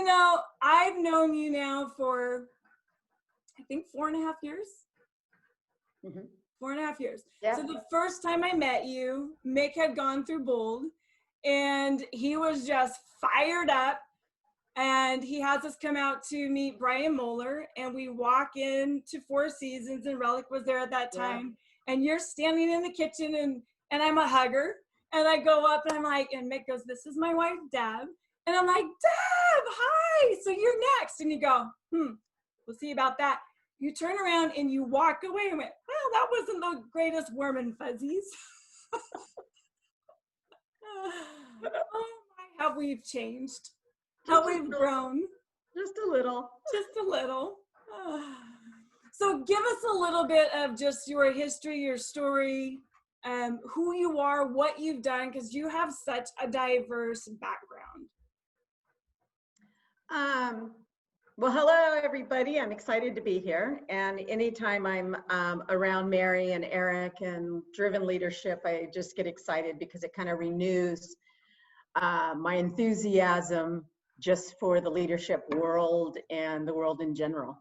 You know, I've known you now for, I think, 4.5 years. Mm-hmm. 4.5 years. Yeah. So the first time I met you, Mick had gone through Bold, and he was just fired up. And he has us come out to meet Brian Moeller, and we walk into Four Seasons, and Relic was there at that time. Yeah. And you're standing in the kitchen, and I'm a hugger. And I go up, and I'm like, and Mick goes, "This is my wife, Deb." And I'm like, "Deb, hi, so you're next." And you go, "We'll see about that." You turn around and you walk away and went, "Well, that wasn't the greatest warm and fuzzies." Oh my, how we've changed. How we've grown. Just a little. Just a little. So give us a little bit of just your history, your story, who you are, what you've done, because you have such a diverse background. Well, hello, everybody. I'm excited to be here. And anytime I'm around Mary and Eric and driven leadership, I just get excited because it kind of renews my enthusiasm just for the leadership world and the world in general.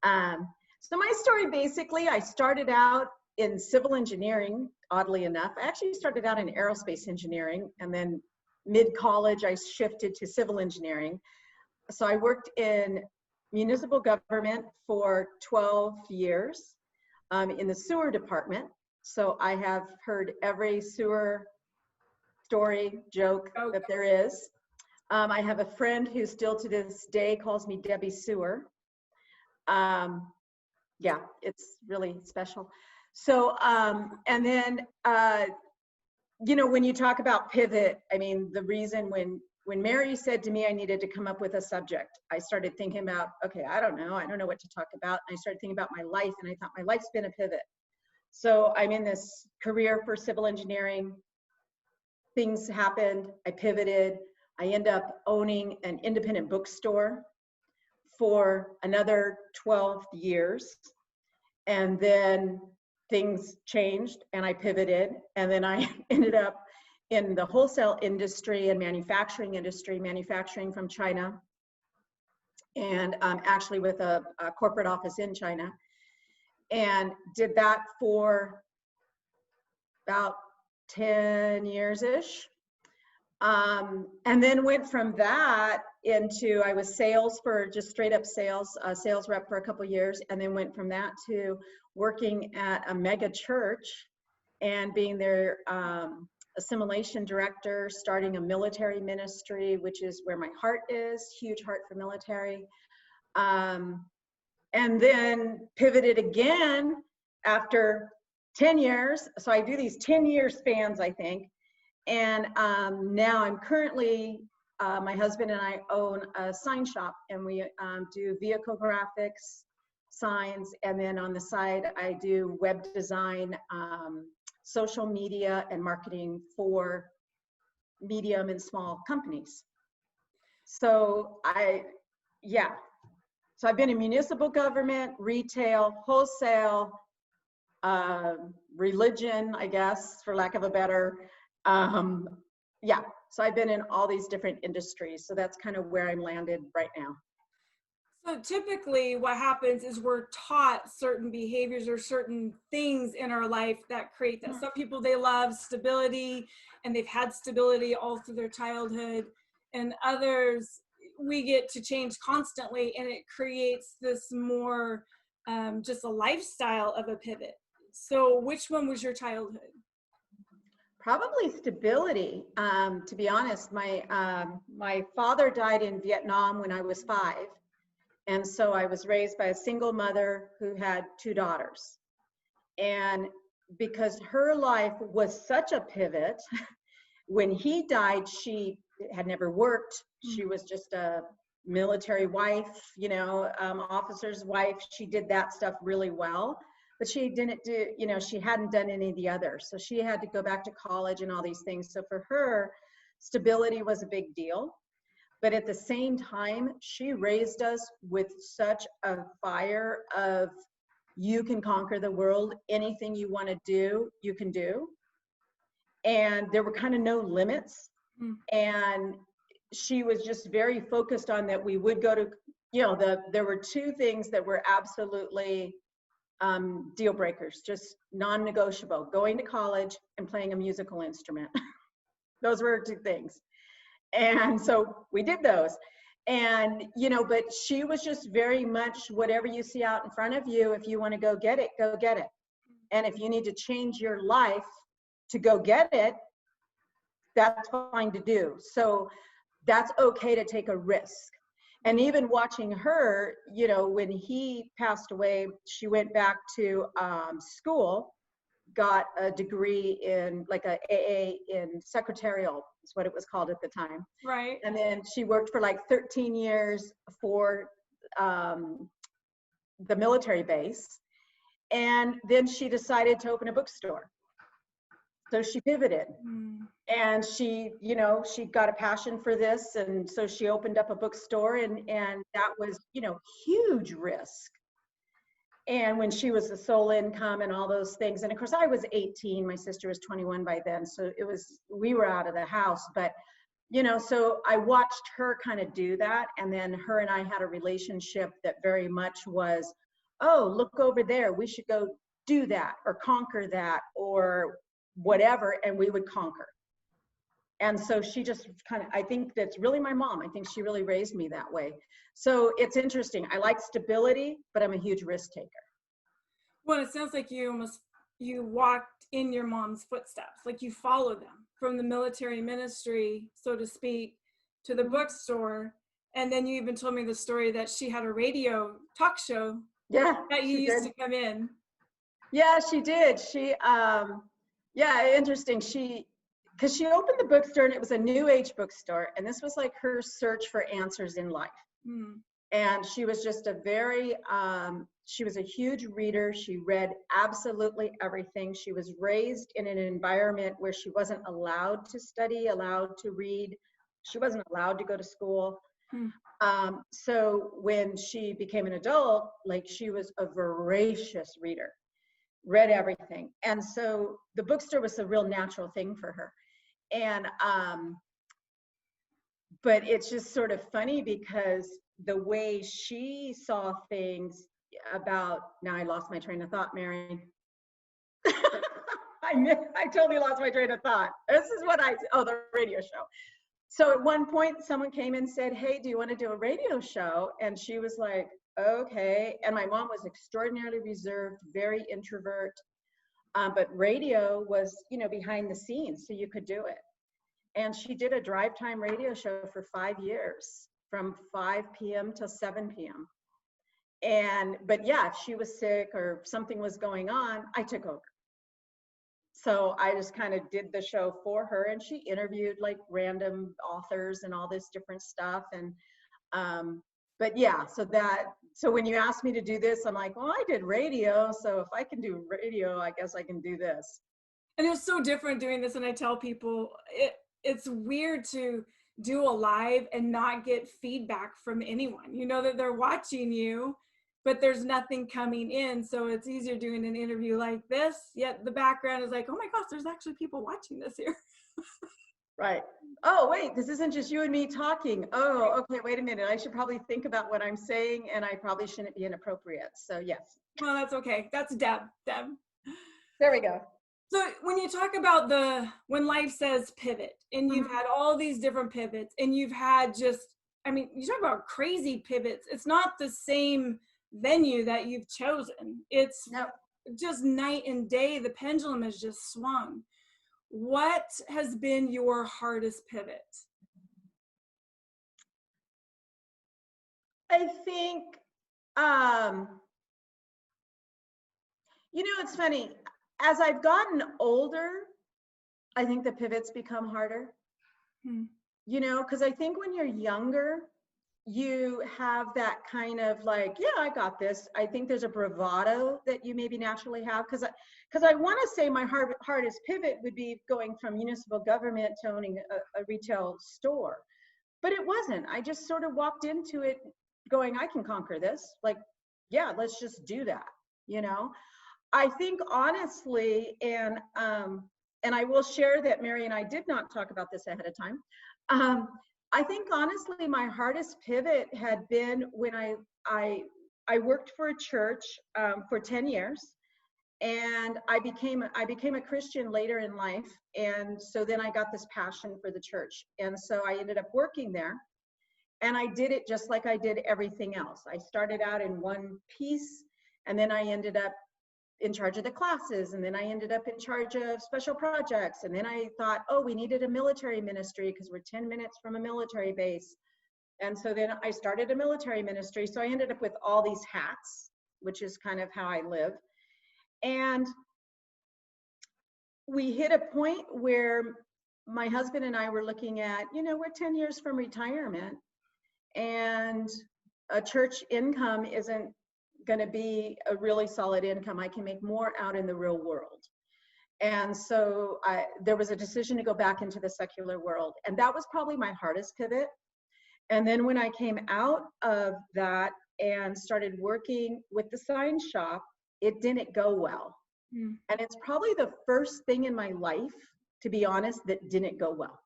So my story, basically, I started out in civil engineering, oddly enough. I actually started out in aerospace engineering, and then mid-college, I shifted to civil engineering. So I worked in municipal government for 12 years in the sewer department. So I have heard every sewer story, joke that there is. I have a friend who still to this day calls me Debbie Sewer. Yeah, it's really special. So, and then, you know, when you talk about pivot, I mean, the reason when Mary said to me I needed to come up with a subject, I started thinking about, okay, I don't know what to talk about. And I started thinking about my life, and I thought my life's been a pivot. So I'm in this career for civil engineering. Things happened, I pivoted. I end up owning an independent bookstore for another 12 years. And then things changed and I pivoted. And then I ended up in the wholesale industry and manufacturing industry, manufacturing from China, and actually with a corporate office in China. And did that for about 10 years-ish. And then went from that into, I was sales for just straight up sales rep for a couple of years, and then went from that to working at a mega church and being their assimilation director, starting a military ministry, which is where my heart is, huge heart for military. And then pivoted again after 10 years. So I do these 10-year spans, I think. And now I'm currently, my husband and I own a sign shop, and we do vehicle graphics, signs, and then on the side I do web design, social media, and marketing for medium and small companies. So so I've been in municipal government, retail, wholesale, religion, I guess, for lack of a better. So I've been in all these different industries. So that's kind of where I'm landed right now. So typically what happens is we're taught certain behaviors or certain things in our life that create that. Some people, they love stability and they've had stability all through their childhood, and others, we get to change constantly, and it creates this more just a lifestyle of a pivot. So which one was your childhood? Probably stability. To be honest, my father died in Vietnam when I was 5. And so I was raised by a single mother who had 2 daughters. And because her life was such a pivot, when he died, she had never worked. She was just a military wife, you know, officer's wife. She did that stuff really well. But she didn't do, you know, she hadn't done any of the others. So she had to go back to college and all these things. So for her, stability was a big deal. But at the same time, she raised us with such a fire of, you can conquer the world. Anything you want to do, you can do. And there were kind of no limits. And she was just very focused on that we would go to, there were two things that were absolutely deal breakers, just non-negotiable: going to college and playing a musical instrument. Those were two things. And so we did those. And, but she was just very much, whatever you see out in front of you, if you want to go get it, go get it. And if you need to change your life to go get it, that's fine to do. So that's okay to take a risk. And even watching her, when he passed away, she went back to school, got a degree in like a AA in secretarial, is what it was called at the time. Right. And then she worked for like 13 years for the military base. And then she decided to open a bookstore. So she pivoted. And she got a passion for this. And so she opened up a bookstore, and that was, huge risk. And when she was the sole income and all those things. And of course I was 18, my sister was 21 by then. So we were out of the house, but so I watched her kind of do that. And then her and I had a relationship that very much was, oh, look over there, we should go do that or conquer that or whatever. And we would conquer. And so she just kind of, I think that's really my mom. I think she really raised me that way. So it's interesting. I like stability, but I'm a huge risk taker. Well, it sounds like you walked in your mom's footsteps, like you followed them from the military ministry, so to speak, to the bookstore. And then you even told me the story that she had a radio talk show that you used to come in. Yeah, she did. She, interesting. Because she opened the bookstore, and it was a new age bookstore. And this was like her search for answers in life. And she was just she was a huge reader. She read absolutely everything. She was raised in an environment where she wasn't allowed to study, allowed to read. She wasn't allowed to go to school. So when she became an adult, like, she was a voracious reader, read everything. And so the bookstore was a real natural thing for her. And, but it's just sort of funny because the way she saw things now I lost my train of thought, Mary. I totally lost my train of thought. This is the radio show. So at one point someone came and said, hey, do you want to do a radio show? And she was like, okay. And my mom was extraordinarily reserved, very introvert. But radio was, behind the scenes, so you could do it. And she did a drive time radio show for 5 years, from 5 p.m. till 7 p.m. But yeah, if she was sick or something was going on, I took over. So I just kind of did the show for her, and she interviewed like random authors and all this different stuff. And, but yeah, so when you asked me to do this, I'm like, well, I did radio. So if I can do radio, I guess I can do this. And it was so different doing this. And I tell people, it's weird to do a live and not get feedback from anyone. You know that they're watching you, but there's nothing coming in. So it's easier doing an interview like this, yet the background is like, oh my gosh, there's actually people watching this here. Right. Oh, wait, this isn't just you and me talking. Oh, okay, wait a minute. I should probably think about what I'm saying, and I probably shouldn't be inappropriate. So yes. Well, that's okay. That's Deb. There we go. So when you talk about when life says pivot, and you've had all these different pivots, and you've had you talk about crazy pivots. It's not the same venue that you've chosen. It's just night and day. The pendulum has just swung. What has been your hardest pivot? I think, it's funny. As I've gotten older, I think the pivots become harder. Because I think when you're younger, you have that kind of like, yeah, I got this. I think there's a bravado that you maybe naturally have. Because I want to say my hardest pivot would be going from municipal government to owning a retail store. But it wasn't. I just sort of walked into it going, I can conquer this. Like, yeah, let's just do that, I think honestly, and I will share that Mary and I did not talk about this ahead of time. I think honestly, my hardest pivot had been when I worked for a church for 10 years, and I became a Christian later in life, and so then I got this passion for the church, and so I ended up working there, and I did it just like I did everything else. I started out in one piece, and then I ended up in charge of the classes, and then I ended up in charge of special projects, and then I thought, oh, we needed a military ministry because we're 10 minutes from a military base. And so then I started a military ministry. So I ended up with all these hats, which is kind of how I live. And we hit a point where my husband and I were looking at, we're 10 years from retirement, and a church income isn't going to be a really solid income. I can make more out in the real world. And so there was a decision to go back into the secular world. And that was probably my hardest pivot. And then when I came out of that and started working with the sign shop, it didn't go well. And it's probably the first thing in my life, to be honest, that didn't go well,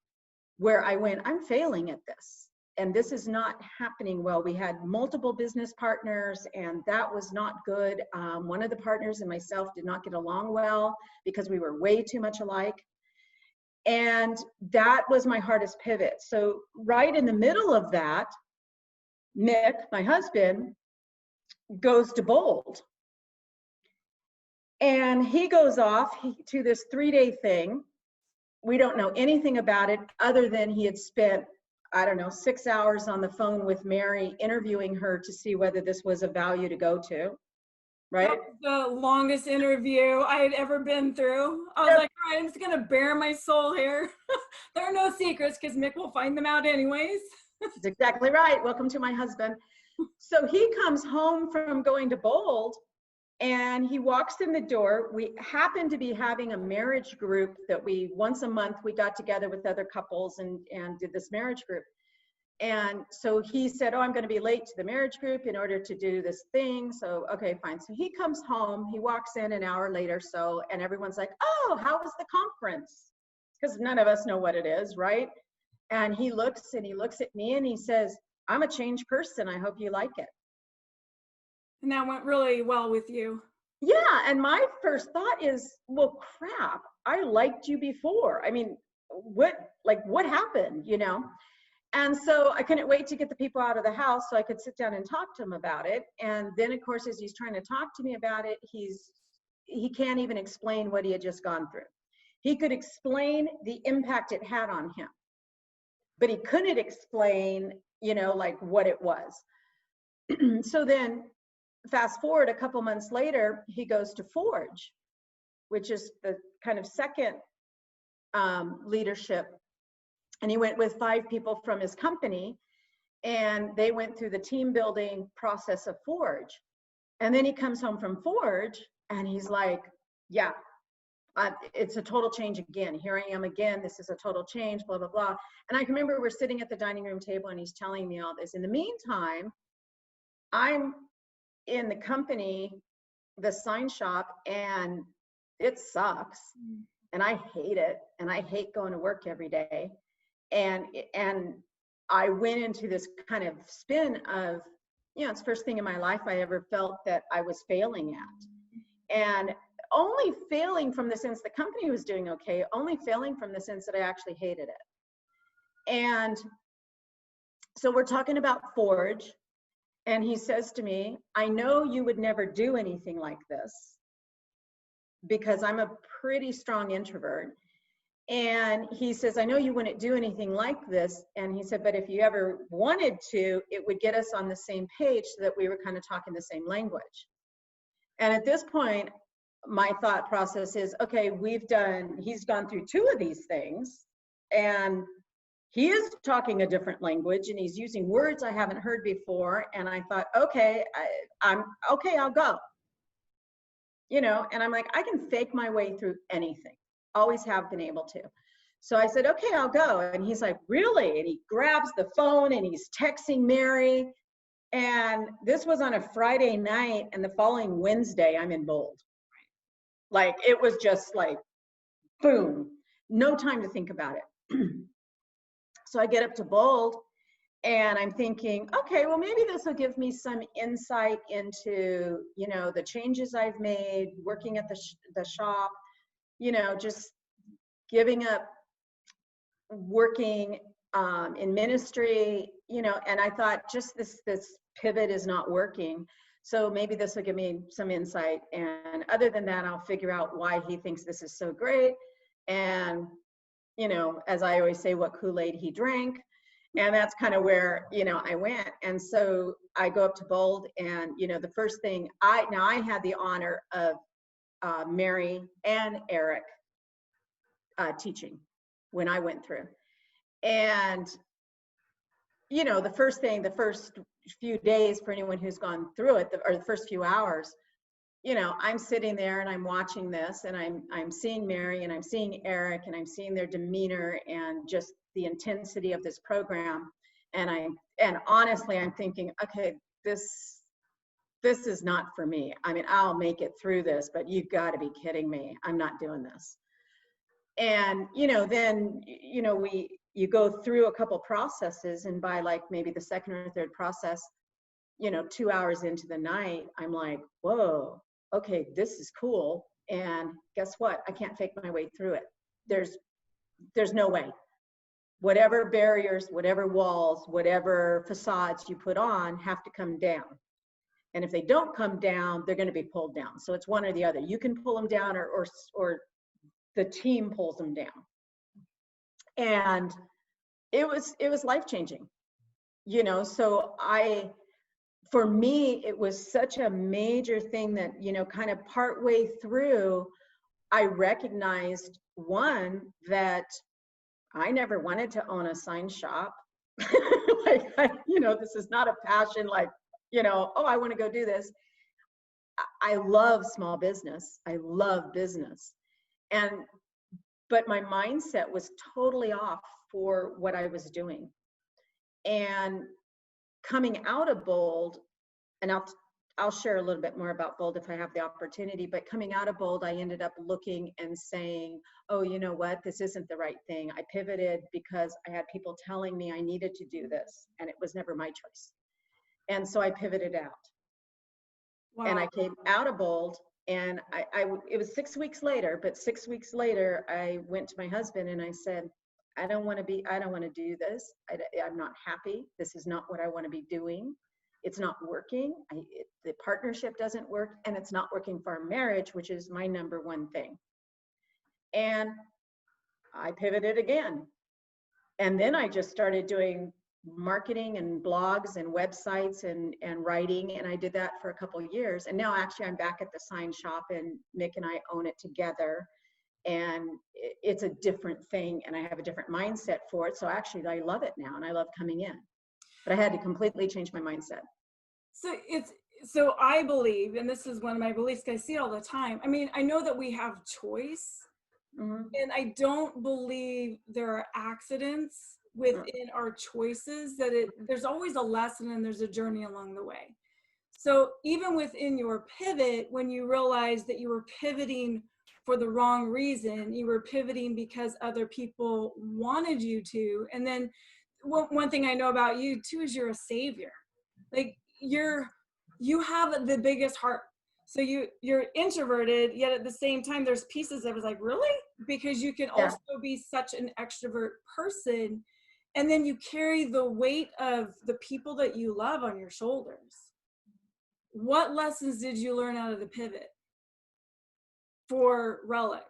where I went, I'm failing at this. And this is not happening well. We had multiple business partners, and that was not good. One of the partners and myself did not get along well because we were way too much alike. And that was my hardest pivot. So right in the middle of that, Nick, my husband, goes to Bold. And he goes off to this 3-day thing. We don't know anything about it other than he had spent, 6 hours on the phone with Mary, interviewing her to see whether this was of value to go to, right? That was the longest interview I had ever been through. I was like, all right, I'm just gonna bare my soul here. There are no secrets because Mick will find them out anyways. That's exactly right. Welcome to my husband. So he comes home from going to Bold, and he walks in the door. We happen to be having a marriage group that once a month, we got together with other couples and did this marriage group. And so he said, oh, I'm going to be late to the marriage group in order to do this thing. So, okay, fine. So he comes home, he walks in an hour later, and everyone's like, oh, how was the conference? Because none of us know what it is, right? And he looks at me and he says, I'm a changed person. I hope you like it. And that went really well with you. Yeah. And my first thought is, well, crap, I liked you before. I mean, what happened, And so I couldn't wait to get the people out of the house so I could sit down and talk to him about it. And then, of course, as he's trying to talk to me about it, he can't even explain what he had just gone through. He could explain the impact it had on him, but he couldn't explain, what it was. So then fast forward a couple months later, he goes to Forge, which is the kind of second leadership. And he went with 5 people from his company, and they went through the team building process of Forge. And then he comes home from Forge and he's like, yeah, it's a total change again. Here I am again. This is a total change, blah, blah, blah. And I can remember we're sitting at the dining room table and he's telling me all this. In the meantime, I'm in the company, the sign shop, and it sucks. And I hate it. And I hate going to work every day. And I went into this kind of spin of, it's the first thing in my life I ever felt that I was failing at. And only failing from the sense the company was doing okay, only failing from the sense that I actually hated it. And so we're talking about Forge, and he says to me, I know you would never do anything like this because I'm a pretty strong introvert. And he says, I know you wouldn't do anything like this. And he said, but if you ever wanted to, it would get us on the same page so that we were kind of talking the same language. And at this point, my thought process is, okay, he's gone through 2 of these things, and he is talking a different language, and he's using words I haven't heard before. And I thought, okay, I'll go. And I'm like, I can fake my way through anything. Always have been able to. So I said, okay, I'll go. And he's like, really? And he grabs the phone and he's texting Mary. And this was on a Friday night, and the following Wednesday, I'm in Bold. Like, it was just like, boom, no time to think about it. So I get up to Bold, and I'm thinking, okay, well, maybe this will give me some insight into, you know, the changes I've made working at the shop, you know, just giving up working in ministry, you know, and I thought just this pivot is not working. So maybe this will give me some insight. And other than that, I'll figure out why he thinks this is so great. And, you know, as I always say, what Kool-Aid he drank. And that's kind of where, you know, I went. And so I go up to Bold, and, you know, the first thing I had the honor of Mary and Eric teaching when I went through. And, you know, the first few days for anyone who's gone through it, or the first few hours, you know, I'm sitting there and I'm watching this, and I'm seeing Mary and I'm seeing Eric, and I'm seeing their demeanor and just the intensity of this program. And honestly, I'm thinking, okay, this is not for me. I mean, I'll make it through this, but you've got to be kidding me. I'm not doing this. And, you know, then, you know, you go through a couple processes, and by like maybe the second or third process, you know, 2 hours into the night, I'm like, whoa, okay, this is cool. And guess what? I can't fake my way through it. There's no way. Whatever barriers, whatever walls, whatever facades you put on have to come down. And if they don't come down, they're going to be pulled down. So it's one or the other. You can pull them down, or the team pulls them down. And it was life-changing, you know. So for me, it was such a major thing that, you know, kind of partway through, I recognized, one, that I never wanted to own a sign shop. You know, this is not a passion, like, you know, oh, I want to go do this. I love small business. I love business. But my mindset was totally off for what I was doing. And coming out of Bold, and I'll share a little bit more about Bold if I have the opportunity, but coming out of Bold, I ended up looking and saying, oh, you know what, this isn't the right thing. I pivoted because I had people telling me I needed to do this, and it was never my choice. And so I pivoted out. Wow. And I came out of Bold, and it was 6 weeks later, but 6 weeks later, I went to my husband and I said, I don't want to do this. I'm not happy. This is not what I want to be doing. It's not working. The partnership doesn't work, and it's not working for our marriage, which is my number one thing. And I pivoted again. And then I just started doing marketing and blogs and websites and writing. And I did that for a couple of years. And now actually I'm back at the sign shop, and Mick and I own it together. And it's a different thing, and I have a different mindset for it. So actually I love it now, and I love coming in. But I had to completely change my mindset. So I believe, and this is one of my beliefs, because I see it all the time. I mean, I know that we have choice, and I don't believe there are accidents within our choices, that there's always a lesson and there's a journey along the way. So even within your pivot, when you realized that you were pivoting for the wrong reason, you were pivoting because other people wanted you to. And then one thing I know about you too is you're a savior. Like you have the biggest heart. So you're introverted, yet at the same time, there's pieces of it like, really? Because you can also be such an extrovert person. And then you carry the weight of the people that you love on your shoulders. What lessons did you learn out of the pivot for Relic?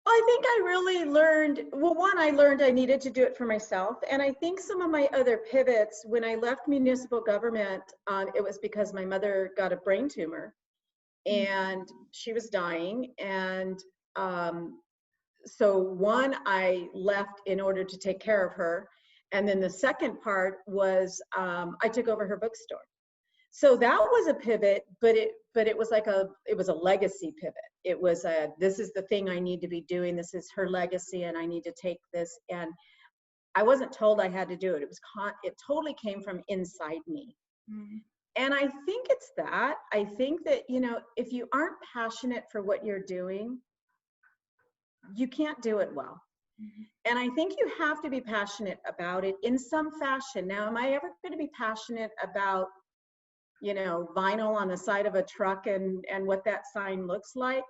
I think I really learned, well, one, I learned I needed to do it for myself. And I think some of my other pivots, when I left municipal government, it was because my mother got a brain tumor and she was dying. And so one, I left in order to take care of her. And then the second part was I took over her bookstore. So that was a pivot, but it was like it was a legacy pivot. It was this is the thing I need to be doing. This is her legacy, and I need to take this. And I wasn't told I had to do it. It totally came from inside me. Mm-hmm. And I think it's that. I think that, you know, if you aren't passionate for what you're doing, you can't do it well. And I think you have to be passionate about it in some fashion. Now, am I ever going to be passionate about, vinyl on the side of a truck and what that sign looks like?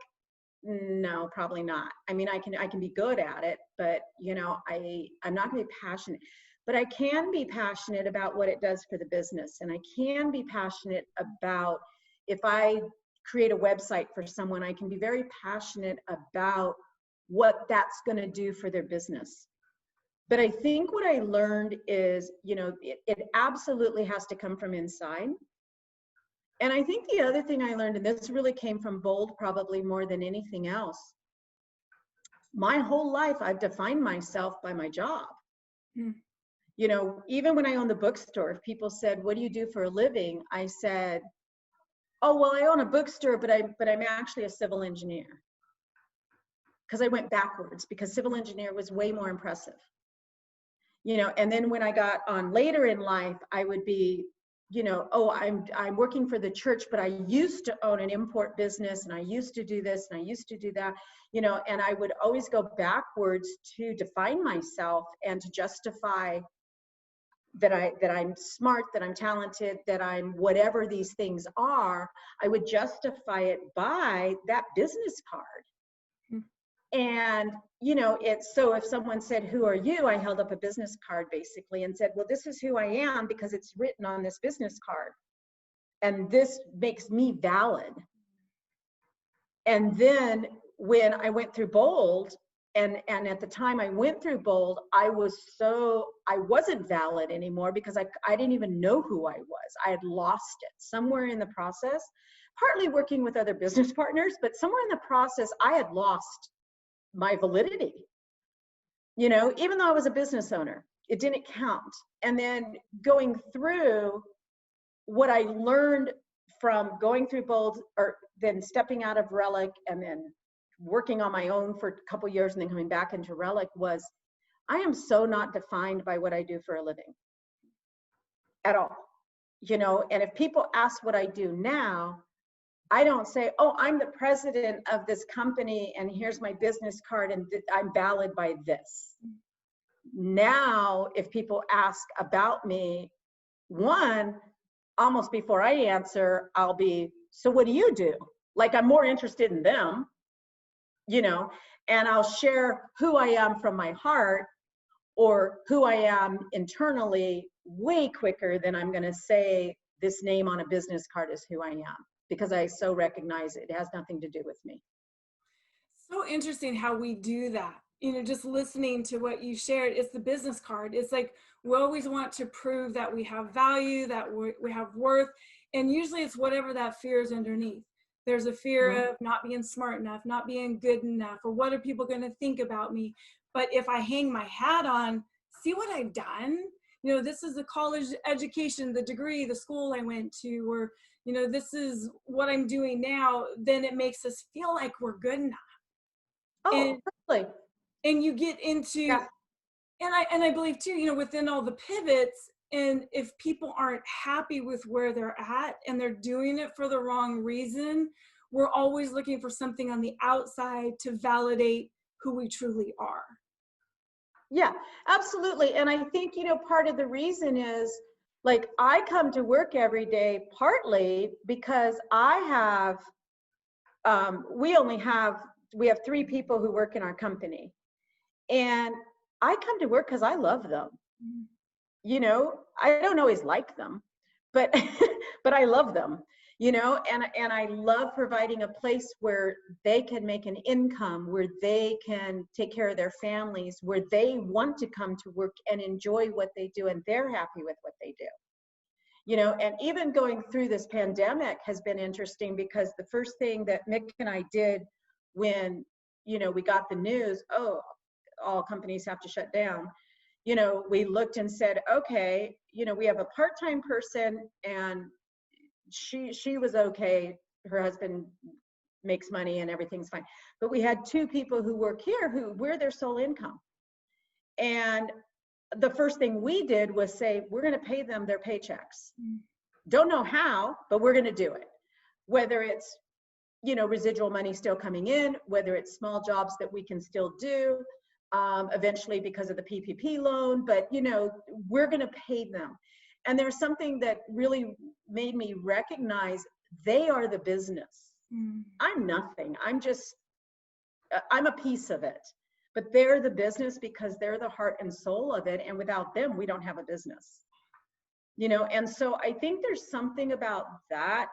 No, probably not. I mean, I can be good at it, but I'm not going to be passionate. But I can be passionate about what it does for the business, and I can be passionate about, if I create a website for someone, I can be very passionate about what that's going to do for their business. But I think what I learned is, it absolutely has to come from inside. And I think the other thing I learned, and this really came from Bold probably more than anything else, my whole life I've defined myself by my job. Even when I owned the bookstore, if people said, "What do you do for a living?" I said, "Oh, well, I own a bookstore, but I'm actually a civil engineer." Because I went backwards, because civil engineer was way more impressive. And then when I got on later in life, I would be, "Oh, I'm working for the church, but I used to own an import business, and I used to do this, and I used to do that," and I would always go backwards to define myself and to justify that I'm smart, that I'm talented, that I'm whatever these things are. I would justify it by that business card. And, it's so if someone said, "Who are you?" I held up a business card basically and said, "Well, this is who I am because it's written on this business card. And this makes me valid." And then when I went through Bold, and at the time I went through Bold, I wasn't valid anymore because I didn't even know who I was. I had lost it somewhere in the process, partly working with other business partners, but somewhere in the process, I had lost my validity. Even though I was a business owner, it didn't count. And then going through what I learned from going through Bold, or then stepping out of Relic and then working on my own for a couple years and then coming back into Relic, was I am so not defined by what I do for a living at all. And if people ask what I do now, I don't say, "Oh, I'm the president of this company and here's my business card and I'm valid by this." Now, if people ask about me, one, almost before I answer, I'll be, "So what do you do?" Like I'm more interested in them, and I'll share who I am from my heart or who I am internally way quicker than I'm going to say this name on a business card is who I am, because I so recognize it has nothing to do with me. So interesting how we do that. Just listening to what you shared, it's the business card. It's like we always want to prove that we have value, that we have worth. And usually it's whatever that fear is underneath. There's a fear of not being smart enough, not being good enough, or what are people going to think about me? But if I hang my hat on, see what I've done? This is the college education, the degree, the school I went to, or, this is what I'm doing now, then it makes us feel like we're good enough. Oh, totally. And you get into, yeah. and I believe too, within all the pivots, and if people aren't happy with where they're at and they're doing it for the wrong reason, we're always looking for something on the outside to validate who we truly are. Yeah, absolutely. And I think, part of the reason is, like, I come to work every day partly because I have, we have 3 people who work in our company. And I come to work because I love them. I don't always like them, but but I love them, and I love providing a place where they can make an income, where they can take care of their families, where they want to come to work and enjoy what they do, and they're happy with what they do. And even going through this pandemic has been interesting, because the first thing that Mick and I did when, we got the news, "Oh, all companies have to shut down," we looked and said, "Okay, we have a part-time person and she was okay. Her husband makes money and everything's fine. But we had 2 people who work here who we're their sole income." And the first thing we did was say, we're going to pay them their paychecks. Don't know how, but we're going to do it. Whether it's, residual money still coming in, whether it's small jobs that we can still do, eventually because of the PPP loan, but you know, we're going to pay them. And there's something that really made me recognize they are the business. I'm nothing. I'm a piece of it, but they're the business because they're the heart and soul of it. And without them, we don't have a business, you know? And so I think there's something about that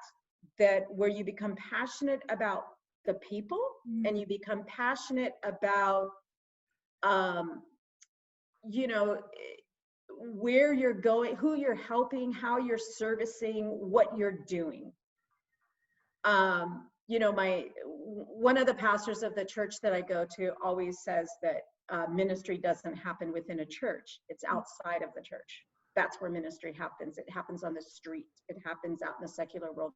where you become passionate about the people and you become passionate about, you know, where you're going, who you're helping, how you're servicing, what you're doing. You know, one of the pastors of the church that I go to always says that ministry doesn't happen within a church. It's outside of the church. That's where ministry happens. It happens on the street. It happens out in the secular world.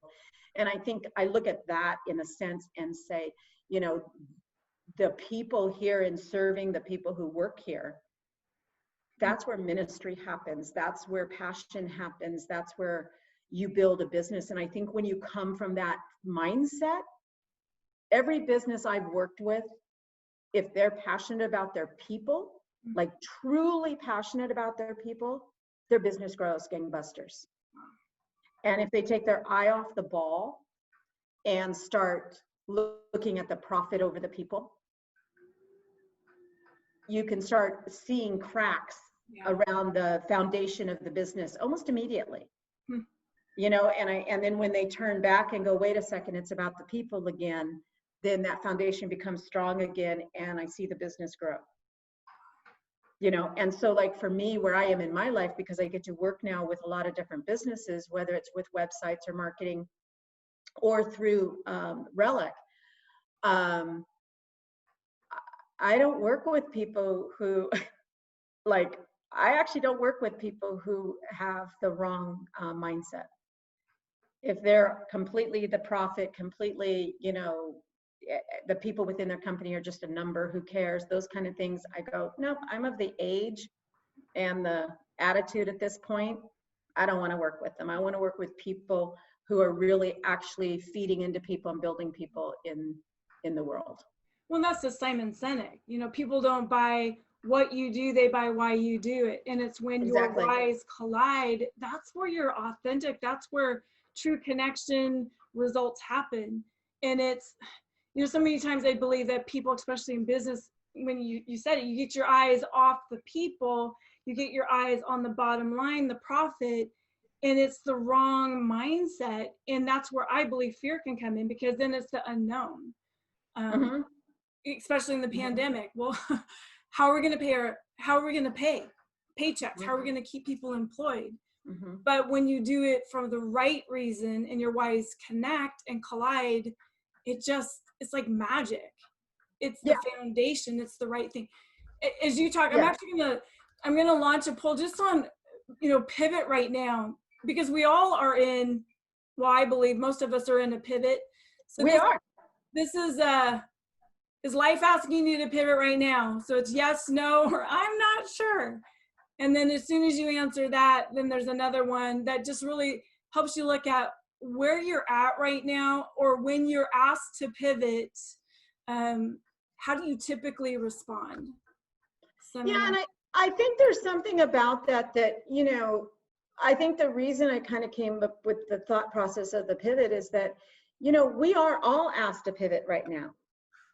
And I think I look at that in a sense and say, you know, the people here in serving, the people who work here, that's where ministry happens. That's where passion happens. That's where you build a business. And I think when you come from that mindset, every business I've worked with, if they're passionate about their people, like truly passionate about their people, their business grows gangbusters. And if they take their eye off the ball and start looking at the profit over the people, you can start seeing cracks around the foundation of the business almost immediately. You know, and then when they turn back and go, wait a second, it's about the people again, then that foundation becomes strong again, and I see the business grow. You know, and so like for me, where I am in my life, because I get to work now with a lot of different businesses, whether it's with websites or marketing or through Relic, I don't work with people who like, I actually don't work with people who have the wrong mindset. If they're completely the profit, completely, you know, the people within their company are just a number, who cares, those kind of things, I go, nope, I'm of the age and the attitude at this point, I don't want to work with them. I want to work with people who are really actually feeding into people and building people in the world. Well, that's the Simon Sinek. You know, people don't buy what you do, they buy why you do it. And it's when Exactly. your whys collide, that's where you're authentic. That's where true connection results happen. And it's, you know, so many times I believe that people, especially in business, when you said it, you get your eyes off the people, you get your eyes on the bottom line, the profit, and it's the wrong mindset. And that's where I believe fear can come in, because then it's the unknown. Especially in the pandemic. Well, how are we going to pay paychecks? How are we going to keep people employed? But when you do it for the right reason and your whys connect and collide, it's like magic. It's the foundation. It's the right thing. As you talk, I'm going to launch a poll just on, you know, pivot right now, because we all are in, well, I believe most of us are in a pivot. So this is life asking you to pivot right now? So it's yes, no, or I'm not sure. And then as soon as you answer that, then there's another one that just really helps you look at where you're at right now, or when you're asked to pivot, how do you typically respond? And I think there's something about that, you know, I think the reason I kind of came up with the thought process of the pivot is that, you know, we are all asked to pivot right now.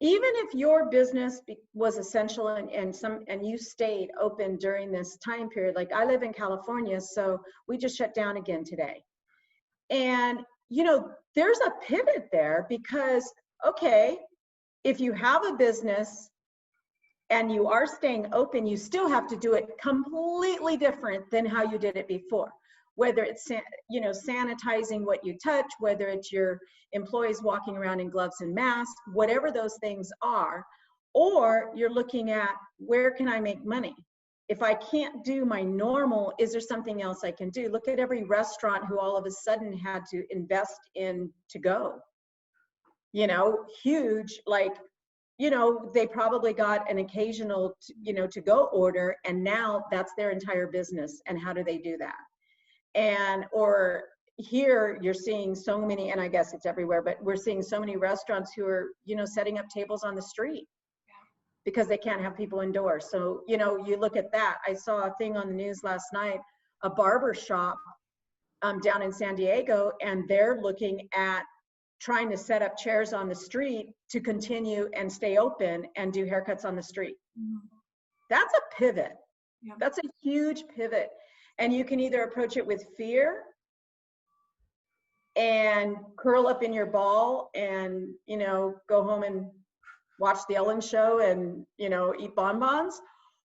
Even if your business was essential and you stayed open during this time period, like I live in California, so we just shut down again today. And, you know, there's a pivot there because, okay, if you have a business and you are staying open, you still have to do it completely different than how you did it before. Whether it's, you know, sanitizing what you touch, whether it's your employees walking around in gloves and masks, whatever those things are, or you're looking at where can I make money? If I can't do my normal, is there something else I can do? Look at every restaurant who all of a sudden had to invest in to go. You know, huge, like, you know, they probably got an occasional, you know, to go order, and now that's their entire business. And how do they do that? And, or here you're seeing so many, and I guess it's everywhere, but we're seeing so many restaurants who are, you know, setting up tables on the street. because they can't have people indoors. So, you know, you look at that. I saw a thing on the news last night, a barber shop down in San Diego, and they're looking at trying to set up chairs on the street to continue and stay open and do haircuts on the street. That's a pivot. Yeah. That's a huge pivot. And you can either approach it with fear and curl up in your ball and, you know, go home and watch the Ellen show and, you know, eat bonbons.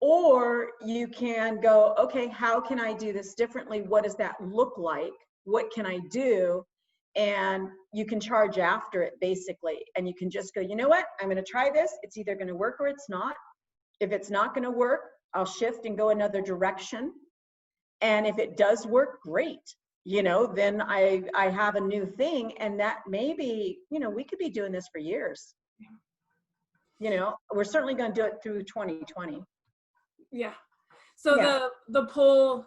Or you can go, okay, how can I do this differently? What does that look like? What can I do? And you can charge after it, basically. And you can just go, you know what? I'm going to try this. It's either going to work or it's not. If it's not going to work, I'll shift and go another direction. And if it does work, great. You know, then I have a new thing, and that maybe, you know, we could be doing this for years. You know, we're certainly going to do it through 2020. Yeah. So Yeah. the poll,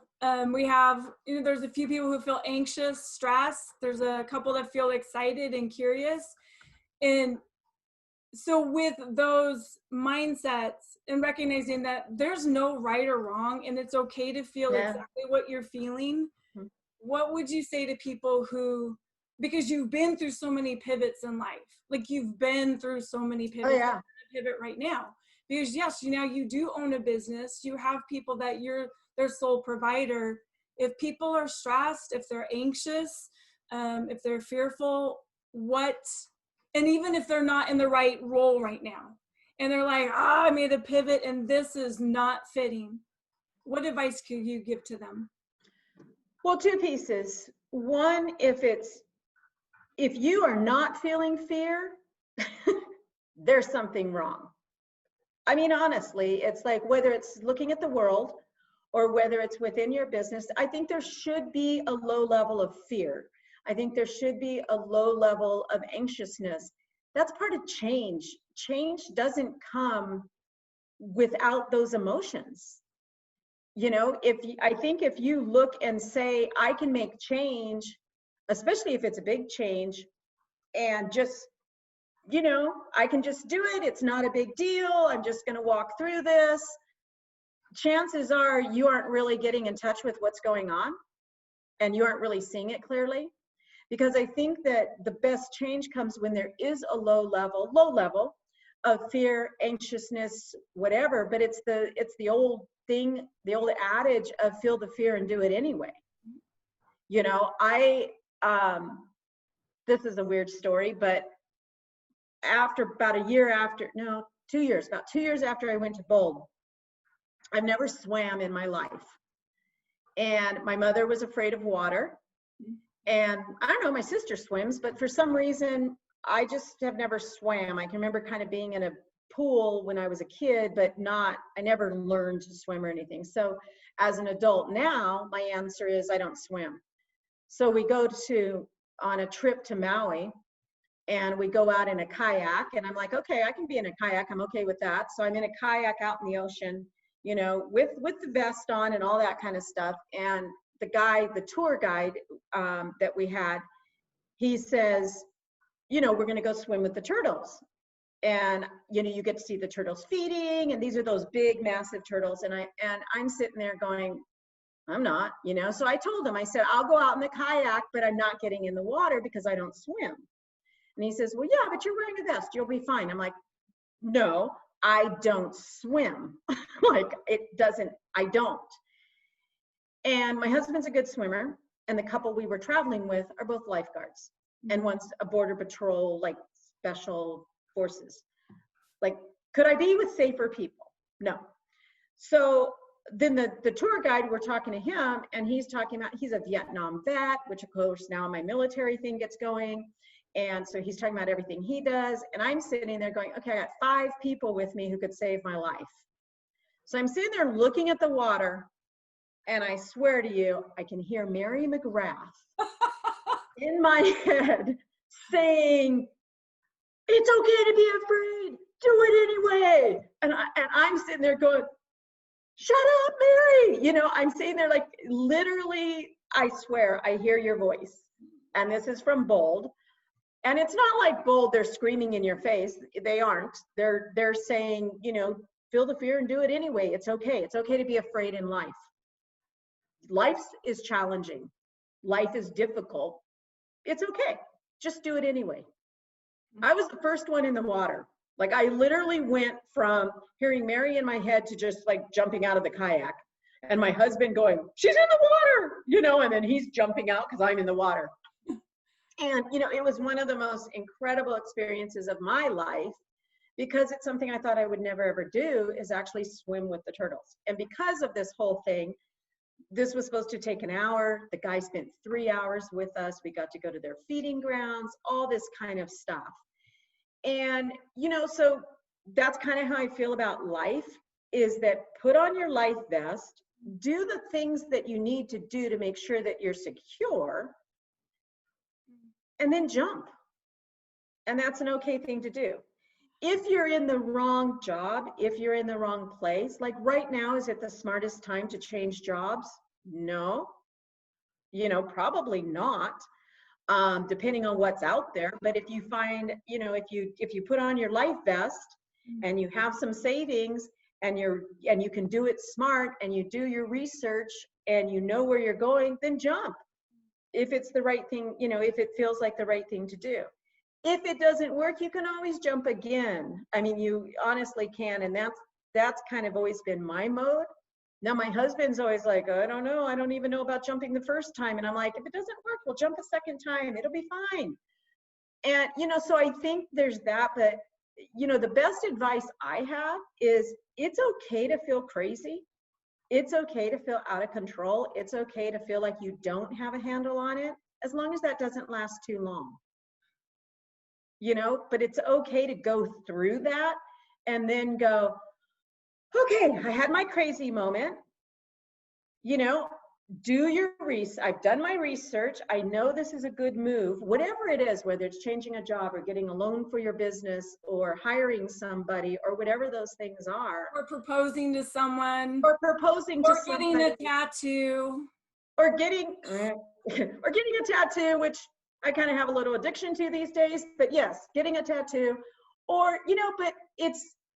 we have, you know, there's a few people who feel anxious, stressed. There's a couple that feel excited and curious. And so with those mindsets and recognizing that there's no right or wrong, and it's okay to feel exactly what you're feeling, what would you say to people who, because you've been through so many pivots in life, like you've been through so many pivots, Oh, yeah. pivot right now, because yes, you know, you do own a business, you have people that you're their sole provider. If people are stressed, if they're anxious, if they're fearful, and even if they're not in the right role right now, and they're like, I made a pivot and this is not fitting, what advice could you give to them? Well, two pieces. One, if you are not feeling fear, there's something wrong. I mean, honestly, it's like whether it's looking at the world or whether it's within your business, I think there should be a low level of fear. I think there should be a low level of anxiousness. That's part of change. Change doesn't come without those emotions. You know, I think if you look and say, I can make change, especially if it's a big change, and just, you know, I can just do it. It's not a big deal. I'm just going to walk through this. Chances are you aren't really getting in touch with what's going on, and you aren't really seeing it clearly. Because I think that the best change comes when there is a low level of fear, anxiousness, whatever. But it's the old thing, the old adage of feel the fear and do it anyway. You know, this is a weird story, but about 2 years after I went to Bold, I've never swam in my life. And my mother was afraid of water. And I don't know, my sister swims, but for some reason, I just have never swam. I can remember kind of being in a pool when I was a kid, but I never learned to swim or anything. So as an adult now, my answer is I don't swim. So we go on a trip to Maui, and we go out in a kayak, and I'm like, okay, I can be in a kayak. I'm okay with that. So I'm in a kayak out in the ocean, you know, with the vest on and all that kind of stuff. And the tour guide that we had, he says, you know, we're going to go swim with the turtles. And, you know, you get to see the turtles feeding, and these are those big, massive turtles. And I'm sitting there going, I'm not, you know. So I told him, I said, I'll go out in the kayak, but I'm not getting in the water because I don't swim. And he says, well, yeah, but you're wearing a vest. You'll be fine. I'm like, no, I don't swim. I don't. And my husband's a good swimmer, and the couple we were traveling with are both lifeguards, and one's a border patrol, like special forces. Like, could I be with safer people? No. So then the tour guide, we're talking to him, and he's talking about, he's a Vietnam vet, which of course now my military thing gets going. And so he's talking about everything he does. And I'm sitting there going, okay, I got 5 people with me who could save my life. So I'm sitting there looking at the water, and I swear to you, I can hear Mary McGrath in my head saying, it's okay to be afraid, do it anyway. And I'm sitting there going, shut up, Mary. You know, I'm sitting there like, literally, I swear, I hear your voice. And this is from Bold. And it's not like bold, they're screaming in your face. They aren't. They're saying, you know, feel the fear and do it anyway. It's okay. It's okay to be afraid in life. Life is challenging. Life is difficult. It's okay. Just do it anyway. I was the first one in the water. Like I literally went from hearing Mary in my head to just like jumping out of the kayak, and my husband going, she's in the water, you know, and then he's jumping out because I'm in the water. And, you know, it was one of the most incredible experiences of my life, because it's something I thought I would never ever do, is actually swim with the turtles. And because of this whole thing, this was supposed to take an hour. The guy spent 3 hours with us. We got to go to their feeding grounds, all this kind of stuff. And, you know, so that's kind of how I feel about life, is that put on your life vest, do the things that you need to do to make sure that you're secure, and then jump. And that's an okay thing to do. If you're in the wrong job, if you're in the wrong place, like right now, is it the smartest time to change jobs? No, you know, probably not, depending on what's out there. But if you find, you know, if you put on your life vest and you have some savings, and you can do it smart, and you do your research, and you know where you're going, then jump. If it's the right thing, you know, if it feels like the right thing to do. If it doesn't work, you can always jump again. I mean, you honestly can. And that's kind of always been my mode. Now, my husband's always like, I don't know. I don't even know about jumping the first time. And I'm like, if it doesn't work, we'll jump a second time. It'll be fine. And, you know, so I think there's that. But, you know, the best advice I have is it's okay to feel crazy. It's okay to feel out of control. It's okay to feel like you don't have a handle on it, as long as that doesn't last too long. You know, but it's okay to go through that and then go, okay, I had my crazy moment. You know, do your research. I've done my research. I know this is a good move, whatever it is, whether it's changing a job or getting a loan for your business or hiring somebody or whatever those things are. Or proposing to someone. Or proposing to somebody. Or getting a tattoo. Or getting a tattoo, which I kind of have a little addiction to these days, but yes, getting a tattoo, or, you know, but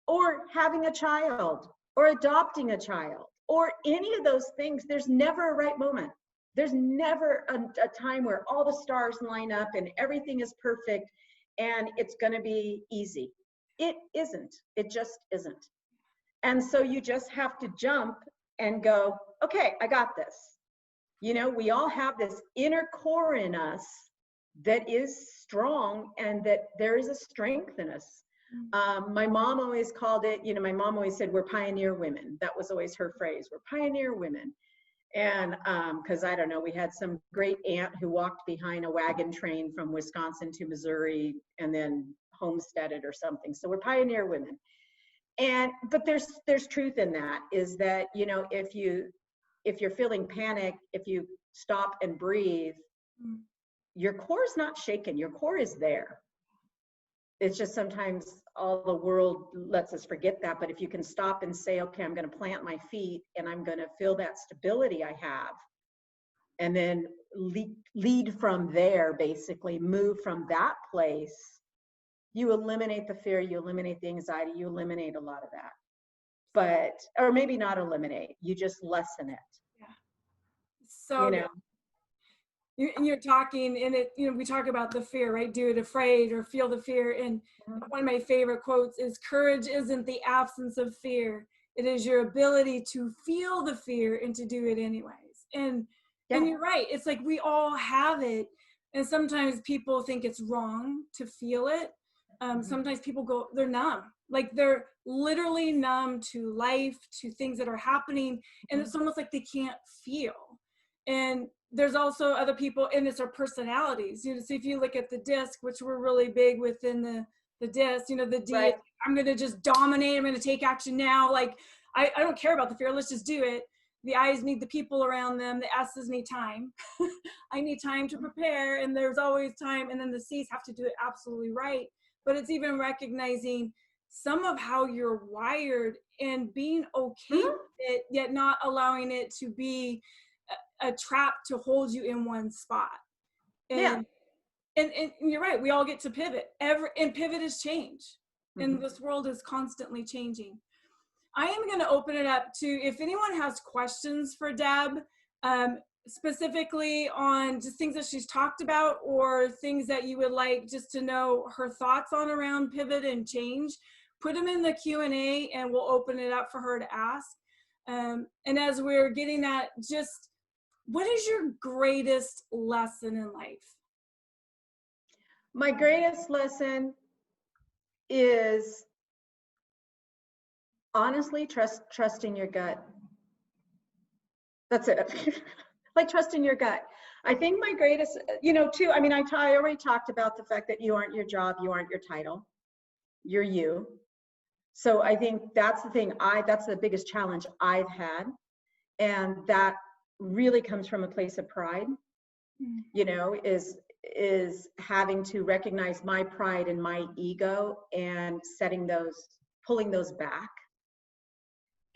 or having a child, or adopting a child, or any of those things. There's never a right moment. There's never a time where all the stars line up and everything is perfect and it's going to be easy. It isn't. It just isn't. And so you just have to jump and go, okay, I got this. You know, we all have this inner core in us that is strong, and that there is a strength in us. My mom always called it, you know, my mom always said, we're pioneer women. That was always her phrase. We're pioneer women. And because I don't know, we had some great aunt who walked behind a wagon train from Wisconsin to Missouri and then homesteaded or something. So we're pioneer women. But there's truth in that, is that, you know, if you're feeling panic, if you stop and breathe, your core is not shaken. Your core is there. It's just sometimes all the world lets us forget that. But if you can stop and say, okay, I'm going to plant my feet and I'm going to feel that stability I have, and then lead from there, basically move from that place, you eliminate the fear, you eliminate the anxiety, you eliminate a lot of that. But, or maybe not eliminate, you just lessen it. Yeah. So, you know, you're talking, and it, you know, we talk about the fear, right? Do it afraid or feel the fear. And one of my favorite quotes is, courage isn't the absence of fear. It is your ability to feel the fear and to do it anyways. And you're right. It's like we all have it. And sometimes people think it's wrong to feel it. Sometimes people go, they're numb. Like they're literally numb to life, to things that are happening. And it's almost like they can't feel. And there's also other people, and it's our personalities. You know, so if you look at the disc, which we're really big within the disc, you know, the D, right. I'm going to just dominate. I'm going to take action now. Like, I don't care about the fear. Let's just do it. The I's need the people around them. The S's need time. I need time to prepare, and there's always time. And then the C's have to do it absolutely right. But it's even recognizing some of how you're wired and being okay with it, yet not allowing it to be a trap to hold you in one spot. And and you're right, we all get to pivot. And pivot is change. And this world is constantly changing. I am going to open it up to if anyone has questions for Deb, specifically on just things that she's talked about or things that you would like just to know her thoughts on around pivot and change. Put them in the Q&A and we'll open it up for her to ask. And as we're getting that, just what is your greatest lesson in life? My greatest lesson is honestly trusting your gut. That's it. Like trusting your gut. I think my greatest, too, I mean, I already talked about the fact that you aren't your job, you aren't your title, you're you. So I think that's the thing, that's the biggest challenge I've had. And that really comes from a place of pride, is having to recognize my pride and my ego and pulling those back.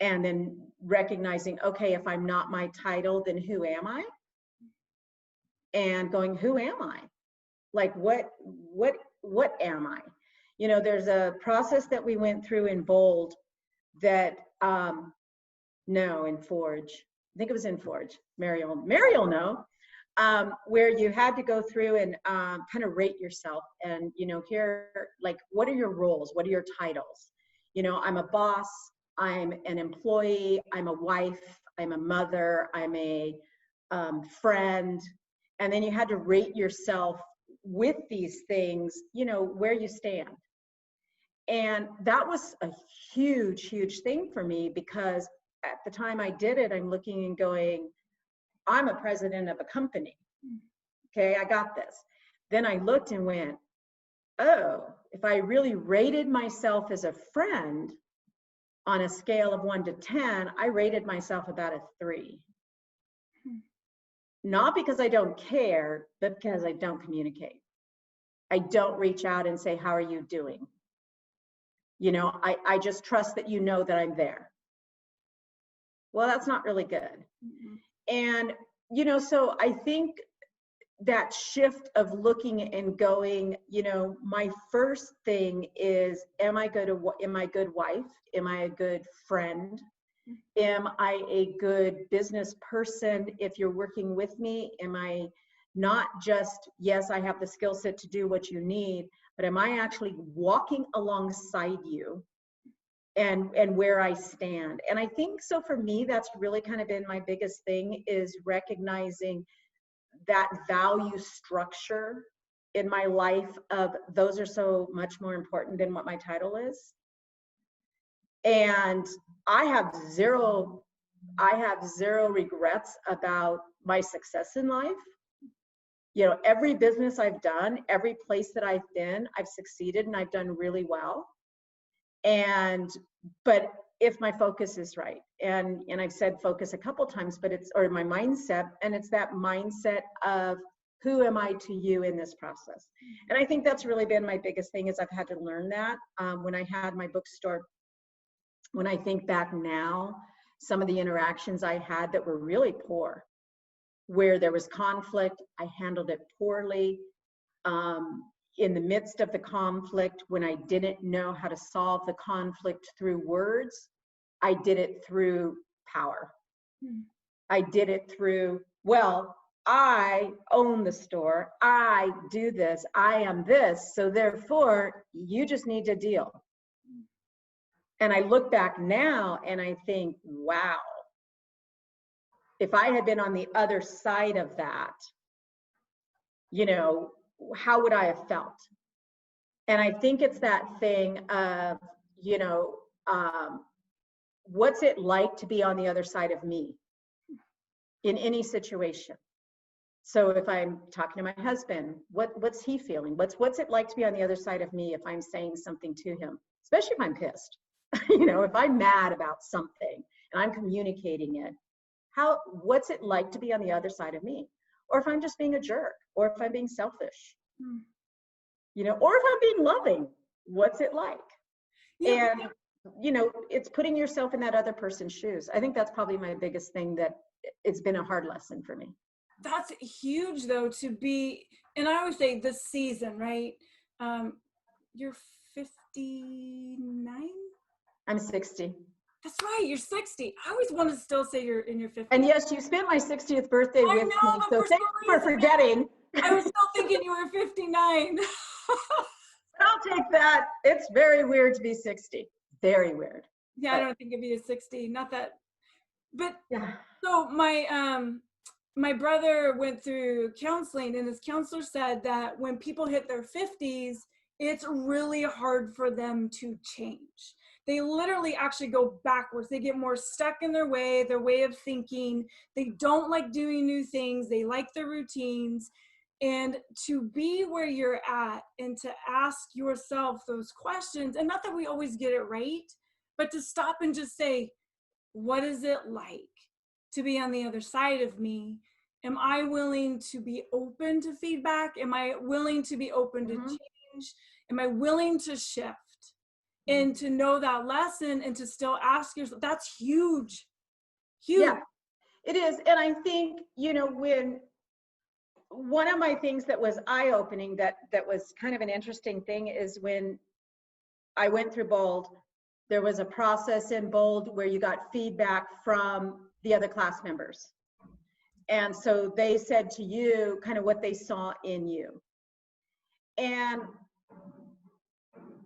And then recognizing, okay, if I'm not my title, then who am I? And going, who am I? Like, what am I? There's a process that we went through in Bold that, in Forge. I think it was in Forge. Mariel know, where you had to go through and kind of rate yourself and, here, like, what are your roles? What are your titles? I'm a boss. I'm an employee, I'm a wife, I'm a mother, I'm a friend. And then you had to rate yourself with these things, where you stand. And that was a huge, huge thing for me because at the time I did it, I'm looking and going, I'm a president of a company. Okay, I got this. Then I looked and went, oh, if I really rated myself as a friend, on a scale of 1 to 10, I rated myself about a 3. Not because I don't care, but because I don't communicate. I don't reach out and say, how are you doing? I just trust that that I'm there. Well, that's not really good. And, so I think that shift of looking and going, my first thing is, am I a good wife? Am I a good friend? Am I a good business person? If you're working with me, am I not just, yes, I have the skill set to do what you need, but am I actually walking alongside you and where I stand? And I think so for me, that's really kind of been my biggest thing, is recognizing that value structure in my life of those are so much more important than what my title is. And I have zero regrets about my success in life. Every business I've done, every place that I've been, I've succeeded and I've done really well. But if my focus is right, and I've said focus a couple times, but or my mindset, and it's that mindset of who am I to you in this process. And I think that's really been my biggest thing, is I've had to learn that. When I had my bookstore, when I think back now, some of the interactions I had that were really poor, where there was conflict, I handled it poorly. In the midst of the conflict, when I didn't know how to solve the conflict through words, I did it through power. I did it through, well, I own the store, I do this, I am this, so therefore you just need to deal. And I look back now and I think, wow, if I had been on the other side of that, how would I have felt? And I think it's that thing of, what's it like to be on the other side of me in any situation? So if I'm talking to my husband, what's he feeling? What's it like to be on the other side of me if I'm saying something to him, especially if I'm pissed? If I'm mad about something and I'm communicating it, what's it like to be on the other side of me? Or if I'm just being a jerk, or if I'm being selfish, or if I'm being loving, what's it like? Yeah. And, it's putting yourself in that other person's shoes. I think that's probably my biggest thing, that it's been a hard lesson for me. That's huge though, to be, and I always say the season, right? You're 59? I'm 60. That's right, you're 60. I always want to still say you're in your 50s. And yes, you spent my 60th birthday I with know, me, but so for thank some you for reason, forgetting. I was still thinking you were 59. I'll take that. It's very weird to be 60. Very weird. Yeah, I don't think it'd be a 60. Not that, but Yeah. so my brother went through counseling, and his counselor said that when people hit their 50s, it's really hard for them to change. They literally actually go backwards. They get more stuck in their way of thinking. They don't like doing new things. They like their routines. And to be where you're at and to ask yourself those questions, and not that we always get it right, but to stop and just say, what is it like to be on the other side of me? Am I willing to be open to feedback? Am I willing to be open to change? Am I willing to shift? And to know that lesson and to still ask yourself, that's huge. Huge. Yeah, it is. And I think, you know, when one of my things that was eye-opening, that was kind of an interesting thing, is when I went through Bold, there was a process in Bold where you got feedback from the other class members. And so they said to you kind of what they saw in you. And,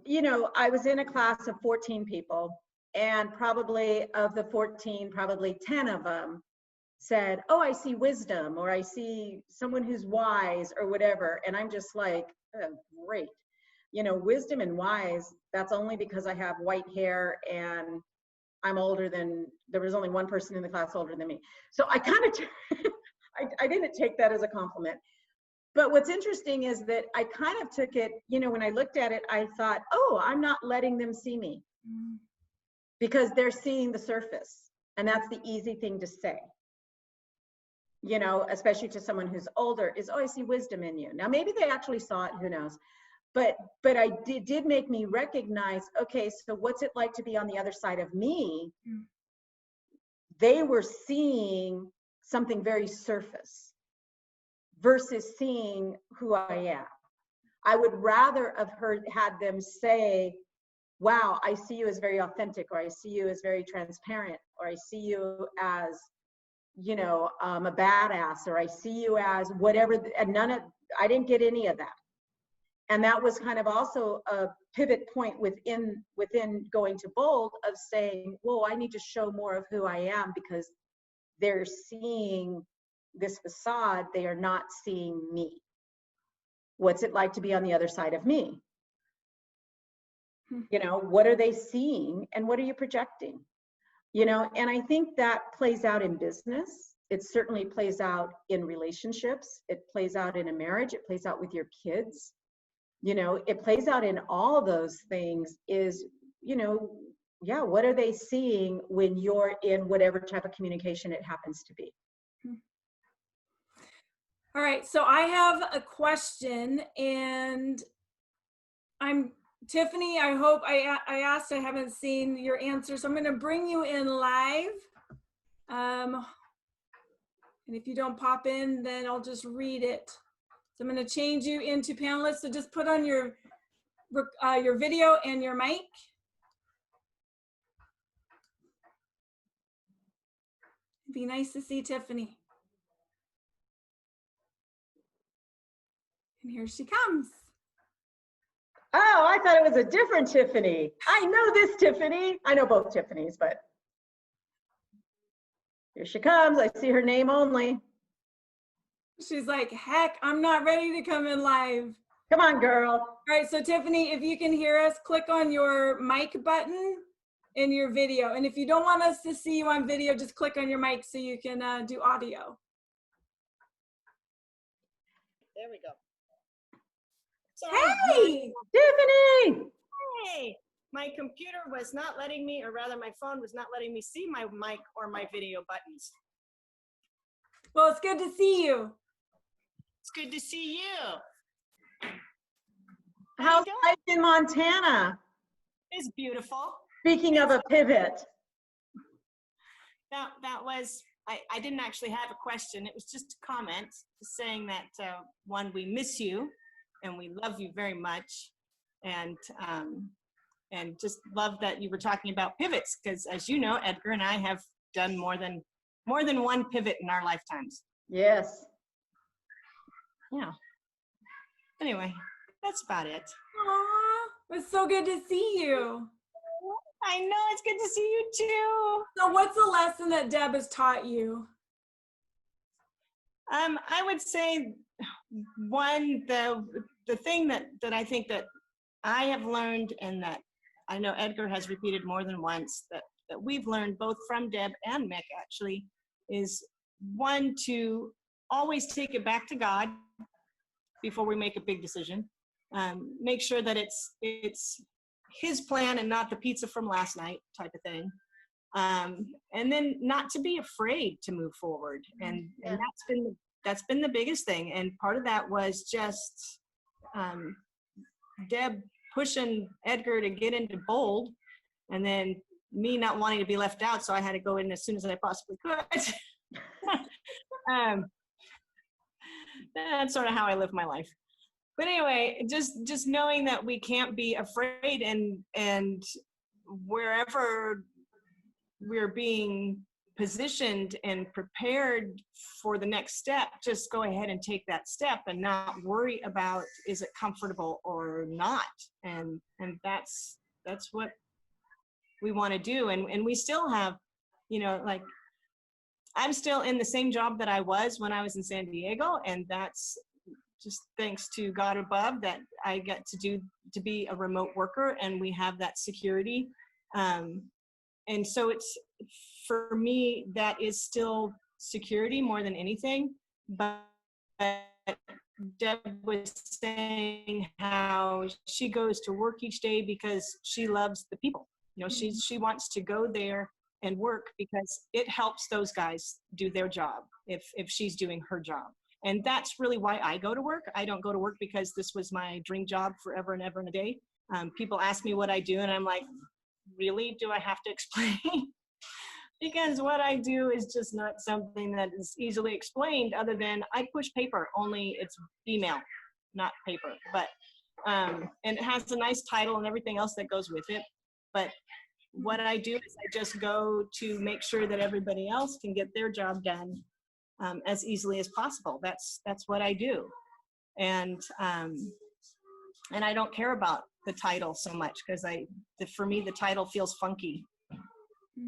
you know, I was in a class of 14 people, and probably of the 14, probably 10 of them said, oh, I see wisdom, or I see someone who's wise, or whatever. And I'm just like, oh, great. You know, wisdom and wise, that's only because I have white hair and I'm older than, there was only one person in the class older than me. So I kind of, I didn't take that as a compliment. But what's interesting is that I kind of took it, you know, when I looked at it, I thought, oh, I'm not letting them see me, because they're seeing the surface. And that's the easy thing to say, you know, especially to someone who's older, is, oh, I see wisdom in you. Now, maybe they actually saw it, who knows? But did make me recognize, okay, so what's it like to be on the other side of me? They were seeing something very surface versus seeing who I am. I would rather have had them say, wow, I see you as very authentic, or I see you as very transparent, or I see you as, you know, a badass, or I see you as whatever. And I didn't get any of that. And that was kind of also a pivot point within going to Bold, of saying, whoa, I need to show more of who I am, because they're seeing this facade. They are not seeing me. What's it like to be on the other side of me? You know, what are they seeing and what are you projecting? You know, and I think that plays out in business. It certainly plays out in relationships. It plays out in a marriage. It plays out with your kids. You know, it plays out in all those things. Is, you know, yeah, what are they seeing when you're in whatever type of communication it happens to be? All right, so I have a question, and Tiffany, I hope I asked, I haven't seen your answer, so I'm going to bring you in live. And if you don't pop in, then I'll just read it. So I'm going to change you into panelists. So just put on your video and your mic. It'd be nice to see Tiffany. And here she comes. Oh, I thought it was a different Tiffany. I know this Tiffany. I know both Tiffany's, but here she comes. I see her name only. She's like, heck, I'm not ready to come in live. Come on, girl. All right, so Tiffany, if you can hear us, click on your mic button in your video. And if you don't want us to see you on video, just click on your mic so you can do audio. There we go. Sorry. Hey, Tiffany! Hey, my computer was not letting me, or rather my phone was not letting me see my mic or my video buttons. Well, it's good to see you. It's good to see you. How's life in Montana? It's beautiful. Speaking of a pivot. That was I didn't actually have a question. It was just a comment saying that, one, we miss you and we love you very much. And just love that you were talking about pivots, because as you know, Edgar and I have done more than one pivot in our lifetimes. Yes. Yeah. Anyway, that's about it. Aw, it's so good to see you. I know, it's good to see you too. So what's the lesson that Deb has taught you? I would say one, the thing that I think that I have learned, and that I know Edgar has repeated more than once, that we've learned both from Deb and Mick actually, is one, to always take it back to God before we make a big decision. Make sure that it's his plan and not the pizza from last night type of thing. And then not to be afraid to move forward. And that's been the biggest thing. And part of that was just Deb pushing Edgar to get into bold, and then me not wanting to be left out, so I had to go in as soon as I possibly could. That's sort of how I live my life. But anyway, just knowing that we can't be afraid, and wherever we're being positioned and prepared for the next step, just go ahead and take that step and not worry about, is it comfortable or not? And that's what we want to do. And we still have, like, I'm still in the same job that I was when I was in San Diego, and that's just thanks to God above that I get to be a remote worker, and we have that security. And so it's, for me, that is still security more than anything. But Deb was saying how she goes to work each day because she loves the people. She wants to go there and work because it helps those guys do their job if she's doing her job. And that's really why I go to work. I don't go to work because this was my dream job forever and ever and a day. People ask me what I do, and I'm like, really? Do I have to explain? Because what I do is just not something that is easily explained, other than I push paper, only it's email, not paper. But and it has a nice title and everything else that goes with it. But what I do is I just go to make sure that everybody else can get their job done as easily as possible. That's what I do. And I don't care about the title so much, because for me, the title feels funky,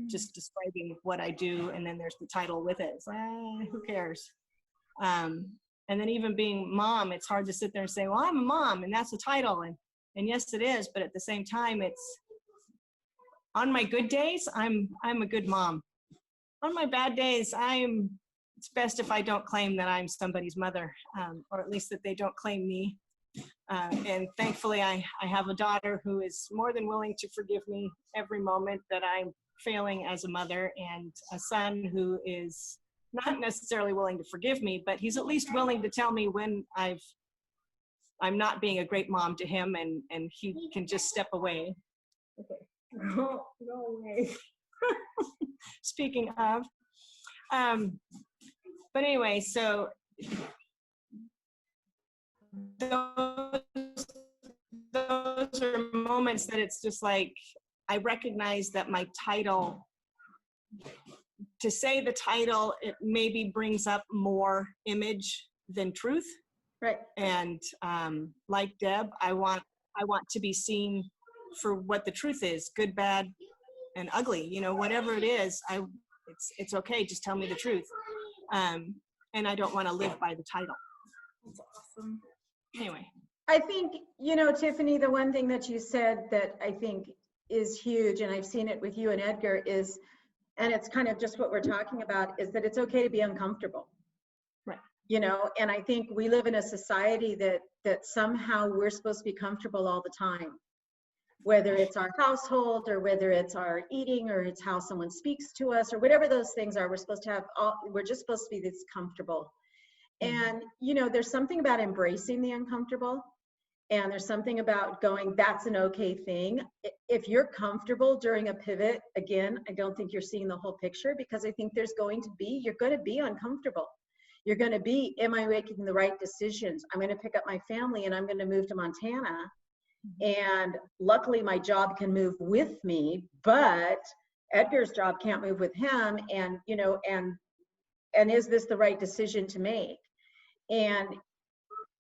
just describing what I do, and then there's the title with it. It's like, who cares? And then even being mom, it's hard to sit there and say, well, I'm a mom, and that's the title. And yes, it is. But at the same time, it's, on my good days, I'm a good mom. On my bad days, it's best if I don't claim that I'm somebody's mother, or at least that they don't claim me. And thankfully, I have a daughter who is more than willing to forgive me every moment that I'm failing as a mother, and a son who is not necessarily willing to forgive me, but he's at least willing to tell me when I'm not being a great mom to him, and he can just step away. Okay, go away. Speaking of, but anyway, so those are moments that it's just like, I recognize that my title, to say the title, it maybe brings up more image than truth. Right. And like Deb, I want to be seen for what the truth is, good, bad, and ugly. Whatever it is, it's okay. Just tell me the truth. And I don't want to live by the title. That's awesome. Anyway. I think, Tiffany, the one thing that you said that I think is huge, and I've seen it with you and Edgar, is, and it's kind of just what we're talking about, is that it's okay to be uncomfortable. Right. And I think we live in a society that somehow we're supposed to be comfortable all the time, whether it's our household, or whether it's our eating, or it's how someone speaks to us, or whatever those things are. We're just supposed to be this comfortable. And, there's something about embracing the uncomfortable. And there's something about going, that's an okay thing. If you're comfortable during a pivot, again, I don't think you're seeing the whole picture, because I think you're going to be uncomfortable. You're going to be, am I making the right decisions? I'm going to pick up my family and I'm going to move to Montana. And luckily my job can move with me, but Edgar's job can't move with him. And, you know, and is this the right decision to make? And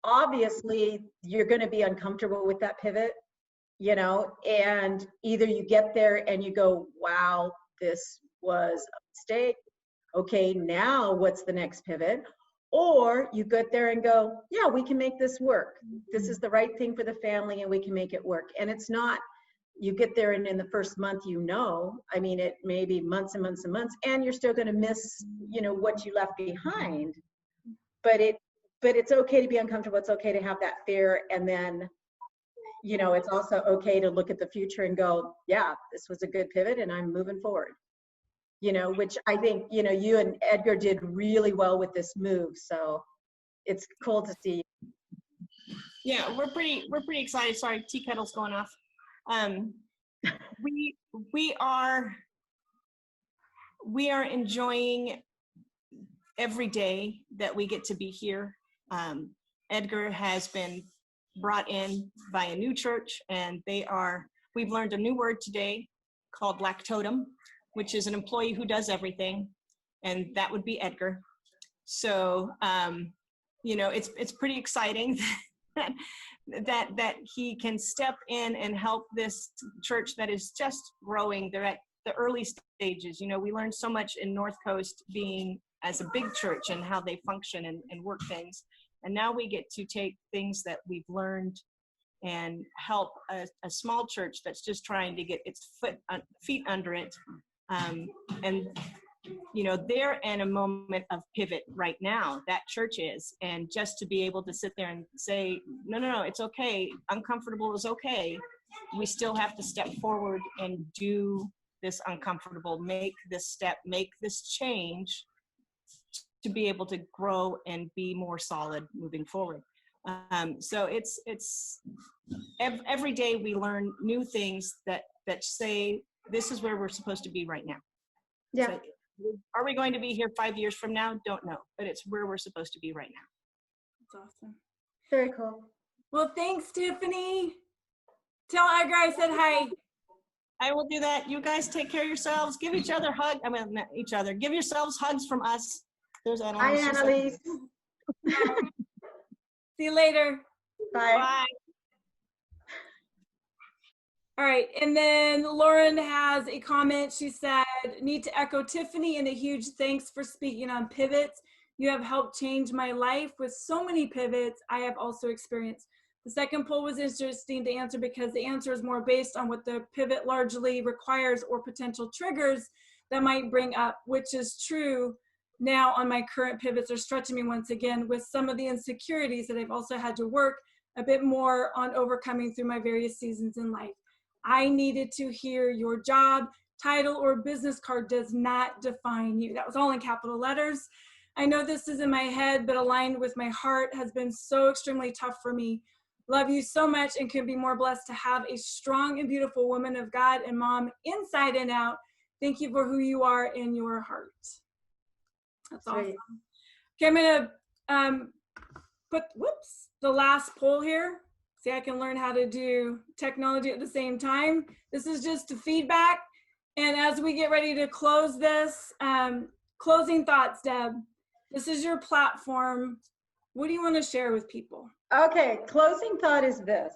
obviously you're going to be uncomfortable with that pivot, you know, and either you get there and you go, wow, this was a mistake. Okay, now what's the next pivot? Or you get there and go, yeah, we can make this work. This is the right thing for the family and we can make it work. And it's not, you get there and in the first month, you know, I mean, it may be months and months and months, and you're still going to miss, you know, what you left behind. But it's okay to be uncomfortable. It's okay to have that fear. And then, you know, it's also okay to look at the future and go, yeah, this was a good pivot and I'm moving forward. You know, which I think, you know, you and Edgar did really well with this move. So it's cool to see. Yeah, we're pretty excited. Sorry, tea kettle's going off. We are enjoying every day that we get to be here. Edgar has been brought in by a new church, and we've learned a new word today called lactotum, which is an employee who does everything, and that would be Edgar. So, you know, it's pretty exciting that he can step in and help this church that is just growing. They're at the early stages. You know, we learned so much in North Coast being as a big church and how they function and work things. And now we get to take things that we've learned and help a small church that's just trying to get its feet under it. And, you know, they're in a moment of pivot right now, that church is. And just to be able to sit there and say, no, it's okay. Uncomfortable is okay. We still have to step forward and do this uncomfortable, make this step, make this change to be able to grow and be more solid moving forward. So it's every day we learn new things that say, this is where we're supposed to be right now. Yeah. So, are we going to be here 5 years from now? Don't know, but it's where we're supposed to be right now. That's awesome. Very cool. Well, thanks, Tiffany. Tell Edgar I said hi. I will do that. You guys take care of yourselves. Give each other hugs. I mean, not each other. Give yourselves hugs from us. There's Annalise. Hi, Annalise. See you later. Bye. Bye. All right, and then Lauren has a comment. She said, need to echo Tiffany and a huge thanks for speaking on pivots. You have helped change my life with so many pivots I have also experienced. The second poll was interesting to answer because the answer is more based on what the pivot largely requires or potential triggers that might bring up, which is true now on my current pivots are stretching me once again with some of the insecurities that I've also had to work a bit more on overcoming through my various seasons in life. I needed to hear your job, title, or business card does not define you. That was all in capital letters. I know this is in my head, but aligned with my heart has been so extremely tough for me. Love you so much and can be more blessed to have a strong and beautiful woman of God and mom inside and out. Thank you for who you are in your heart. That's awesome. Great. Okay, I'm gonna put, the last poll here. See, I can learn how to do technology at the same time. This is just feedback. And as we get ready to close this, closing thoughts, Deb. This is your platform. What do you want to share with people? Okay, closing thought is this.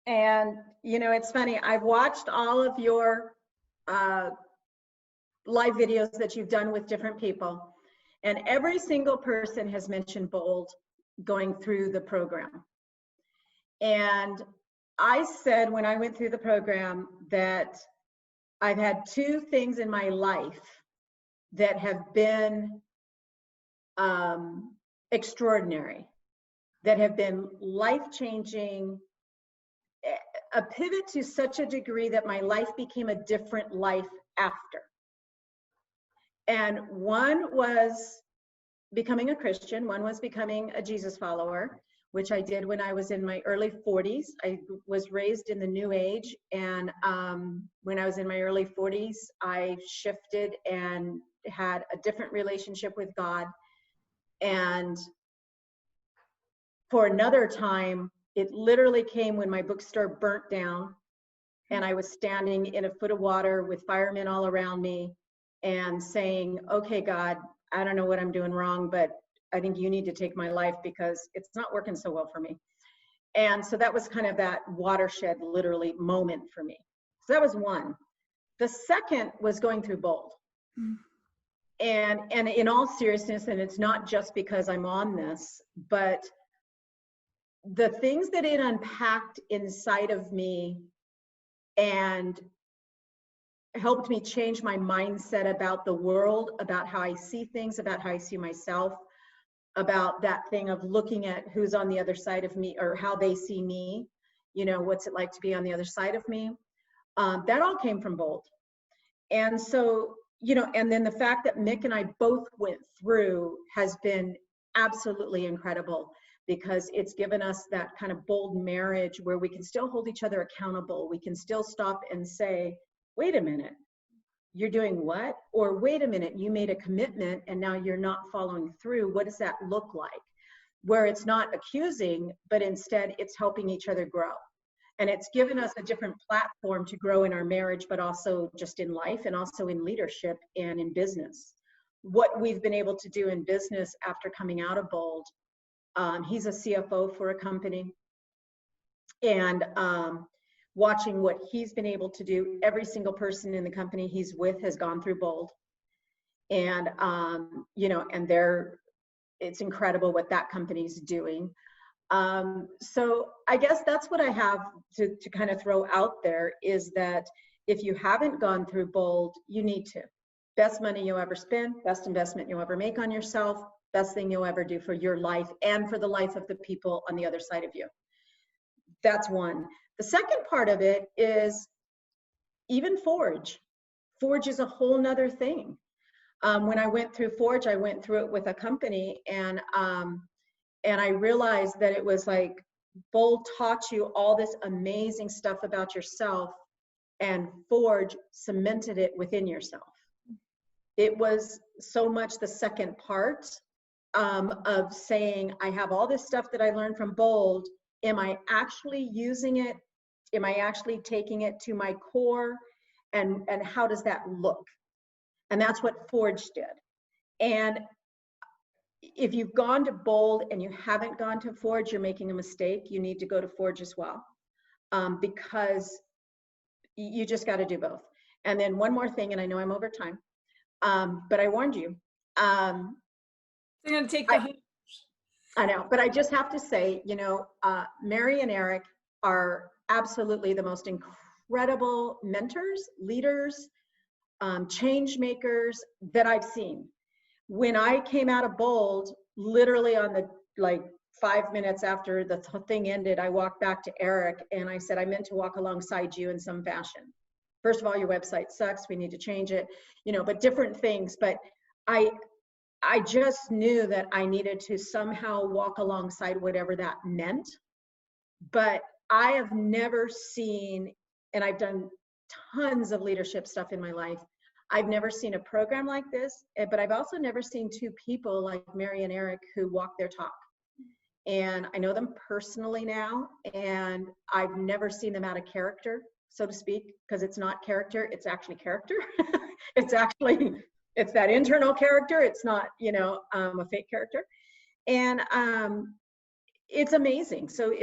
And, you know, it's funny. I've watched all of your live videos that you've done with different people. And every single person has mentioned BOLD going through the program. And I said when I went through the program that I've had two things in my life that have been extraordinary, that have been life-changing, a pivot to such a degree that my life became a different life after. And one was becoming a Christian, one was becoming a Jesus follower. which I did when I was in my early 40s. I was raised in the New Age, and when I was in my early 40s, I shifted and had a different relationship with God. And for another time, it literally came when my bookstore burnt down, and I was standing in a foot of water with firemen all around me and saying, okay, God, I don't know what I'm doing wrong, but I think you need to take my life because it's not working so well for me. And so that was kind of that watershed, literally, moment for me. So that was one. The second was going through Bold. And in all seriousness, and it's not just because I'm on this, but the things that it unpacked inside of me and helped me change my mindset about the world, about how I see things, about how I see myself, about that thing of looking at who's on the other side of me or how they see me, you know, what's it like to be on the other side of me? That all came from Bold. And so, you know, and then the fact that Mick and I both went through has been absolutely incredible, because it's given us that kind of bold marriage where we can still hold each other accountable. We can still stop and say, wait a minute, you're doing what? Or wait a minute, you made a commitment and now you're not following through. What does that look like? Where it's not accusing, but instead it's helping each other grow. And it's given us a different platform to grow in our marriage, but also just in life and also in leadership and in business. What we've been able to do in business after coming out of Bold, he's a CFO for a company, and watching what he's been able to do. Every single person in the company he's with has gone through Bold, and you know, and it's incredible what that company's doing. So I guess that's what I have to kind of throw out there, is that if you haven't gone through Bold, you need to. Best money you'll ever spend, best investment you'll ever make on yourself, best thing you'll ever do for your life and for the life of the people on the other side of you. That's one. The second part of it is even Forge. Forge is a whole nother thing. When I went through Forge, I went through it with a company, and I realized that it was like Bold taught you all this amazing stuff about yourself, and Forge cemented it within yourself. It was so much the second part of saying, I have all this stuff that I learned from Bold. Am I actually using it? Am I actually taking it to my core? And how does that look? And that's what Forge did. And if you've gone to Bold and you haven't gone to Forge, you're making a mistake. You need to go to Forge as well, because you just got to do both. And then one more thing, and I know I'm over time, but I warned you. I'm going to take the I know, but I just have to say, you know, Mary and Eric are absolutely the most incredible mentors, leaders, change makers that I've seen. When I came out of Bold, literally on the 5 minutes after the thing ended, I walked back to Eric and I said, I meant to walk alongside you in some fashion. First of all, your website sucks. We need to change it, you know, but different things. But I just knew that I needed to somehow walk alongside whatever that meant. But I have never seen, and I've done tons of leadership stuff in my life, I've never seen a program like this, but I've also never seen two people like Mary and Eric who walk their talk. And I know them personally now, and I've never seen them out of character, so to speak, because it's not character, it's actually character. It's that internal character. It's not, you know, a fake character. And it's amazing. So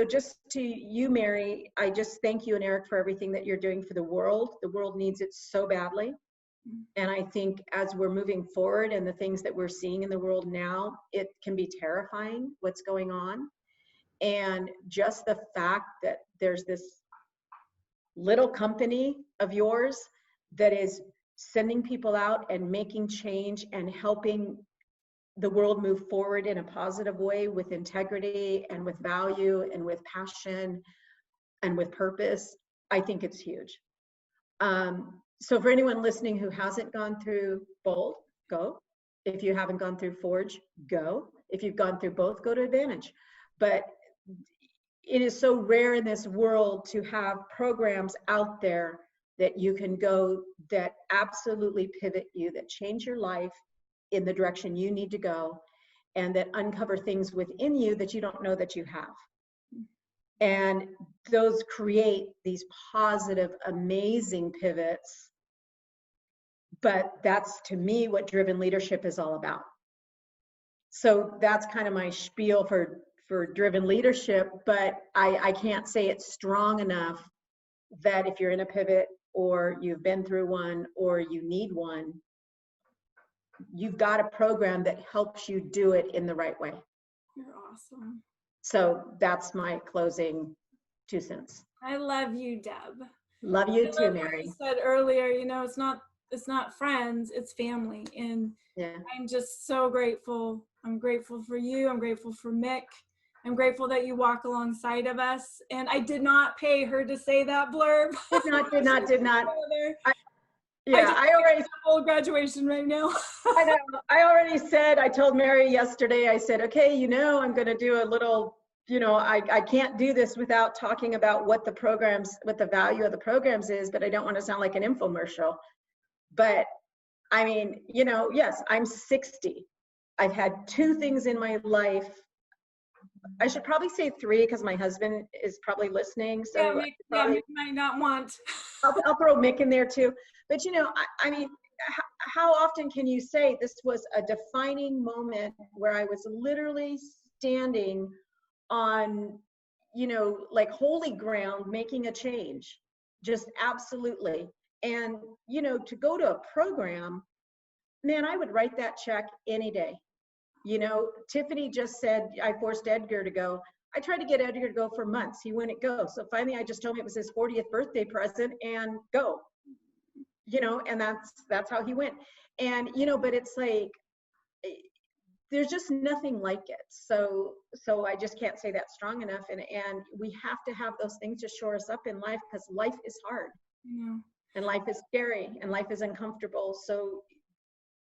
just to you, Mary, I just thank you and Eric for everything that you're doing for the world. The world needs it so badly. And I think as we're moving forward and the things that we're seeing in the world now, it can be terrifying what's going on. And just the fact that there's this little company of yours that is sending people out and making change and helping the world move forward in a positive way with integrity and with value and with passion and with purpose, I think it's huge. So for anyone listening who hasn't gone through Bold, go. If you haven't gone through Forge, go. If you've gone through both, go to Advantage. but it is so rare in this world to have programs out there that you can go that absolutely pivot you, that change your life in the direction you need to go, and that uncover things within you that you don't know that you have. And those create these positive, amazing pivots. But that's, to me, what driven leadership is all about. So that's kind of my spiel for driven leadership, but I can't say it's strong enough that if you're in a pivot or you've been through one or you need one, you've got a program that helps you do it in the right way. You're awesome. So that's my closing 2 cents. I love you, Deb. Love you I too, love Mary. what you said earlier, you know, it's not friends, it's family. And Yeah. I'm just so grateful. I'm grateful for you. I'm grateful for Mick. I'm grateful that you walk alongside of us. And I did not pay her to say that blurb. Did not. I already full graduation right now. I know. I already said, I told Mary yesterday, I said, okay, you know, I'm going to do a little, you know, I can't do this without talking about what the programs, what the value of the programs is, but I don't want to sound like an infomercial. But I mean, you know, yes, I'm 60. I've had 2 things in my life. I should probably say 3 because my husband is probably listening. So yeah, Mick might not want. I'll throw Mick in there too. But you know, I mean, how often can you say this was a defining moment where I was literally standing on, you know, like holy ground, making a change, just absolutely. And, you know, to go to a program, man, I would write that check any day. You know, Tiffany just said, I forced Edgar to go. I tried to get Edgar to go for months. He wouldn't go. So finally, I just told him it was his 40th birthday present and go, you know, and that's how he went. And, you know, but it's like, there's just nothing like it. So I just can't say that strong enough. And we have to have those things to shore us up in life, because life is hard. Yeah. And life is scary and life is uncomfortable. So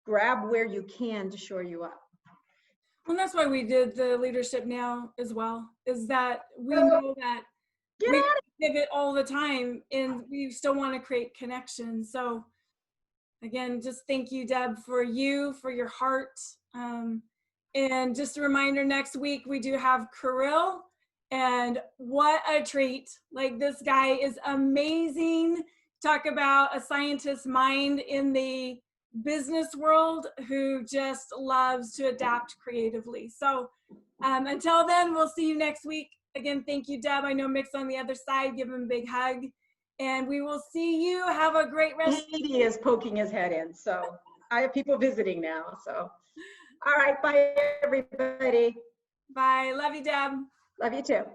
grab where you can to shore you up. Well, that's why we did the Leadership Now as well, is that we know that we pivot all the time and we still want to create connections. So again, just thank you, Deb, for your heart. And just a reminder, next week we do have Kirill, and what a treat. Like, this guy is amazing. Talk about a scientist's mind in the business world who just loves to adapt creatively. So until then, we'll see you next week. Again, thank you, Deb. I know Mick's on the other side. Give him a big hug. And we will see you. Have a great rest. He is poking his head in. So I have people visiting now. So, all right. Bye, everybody. Bye. Love you, Deb. Love you too.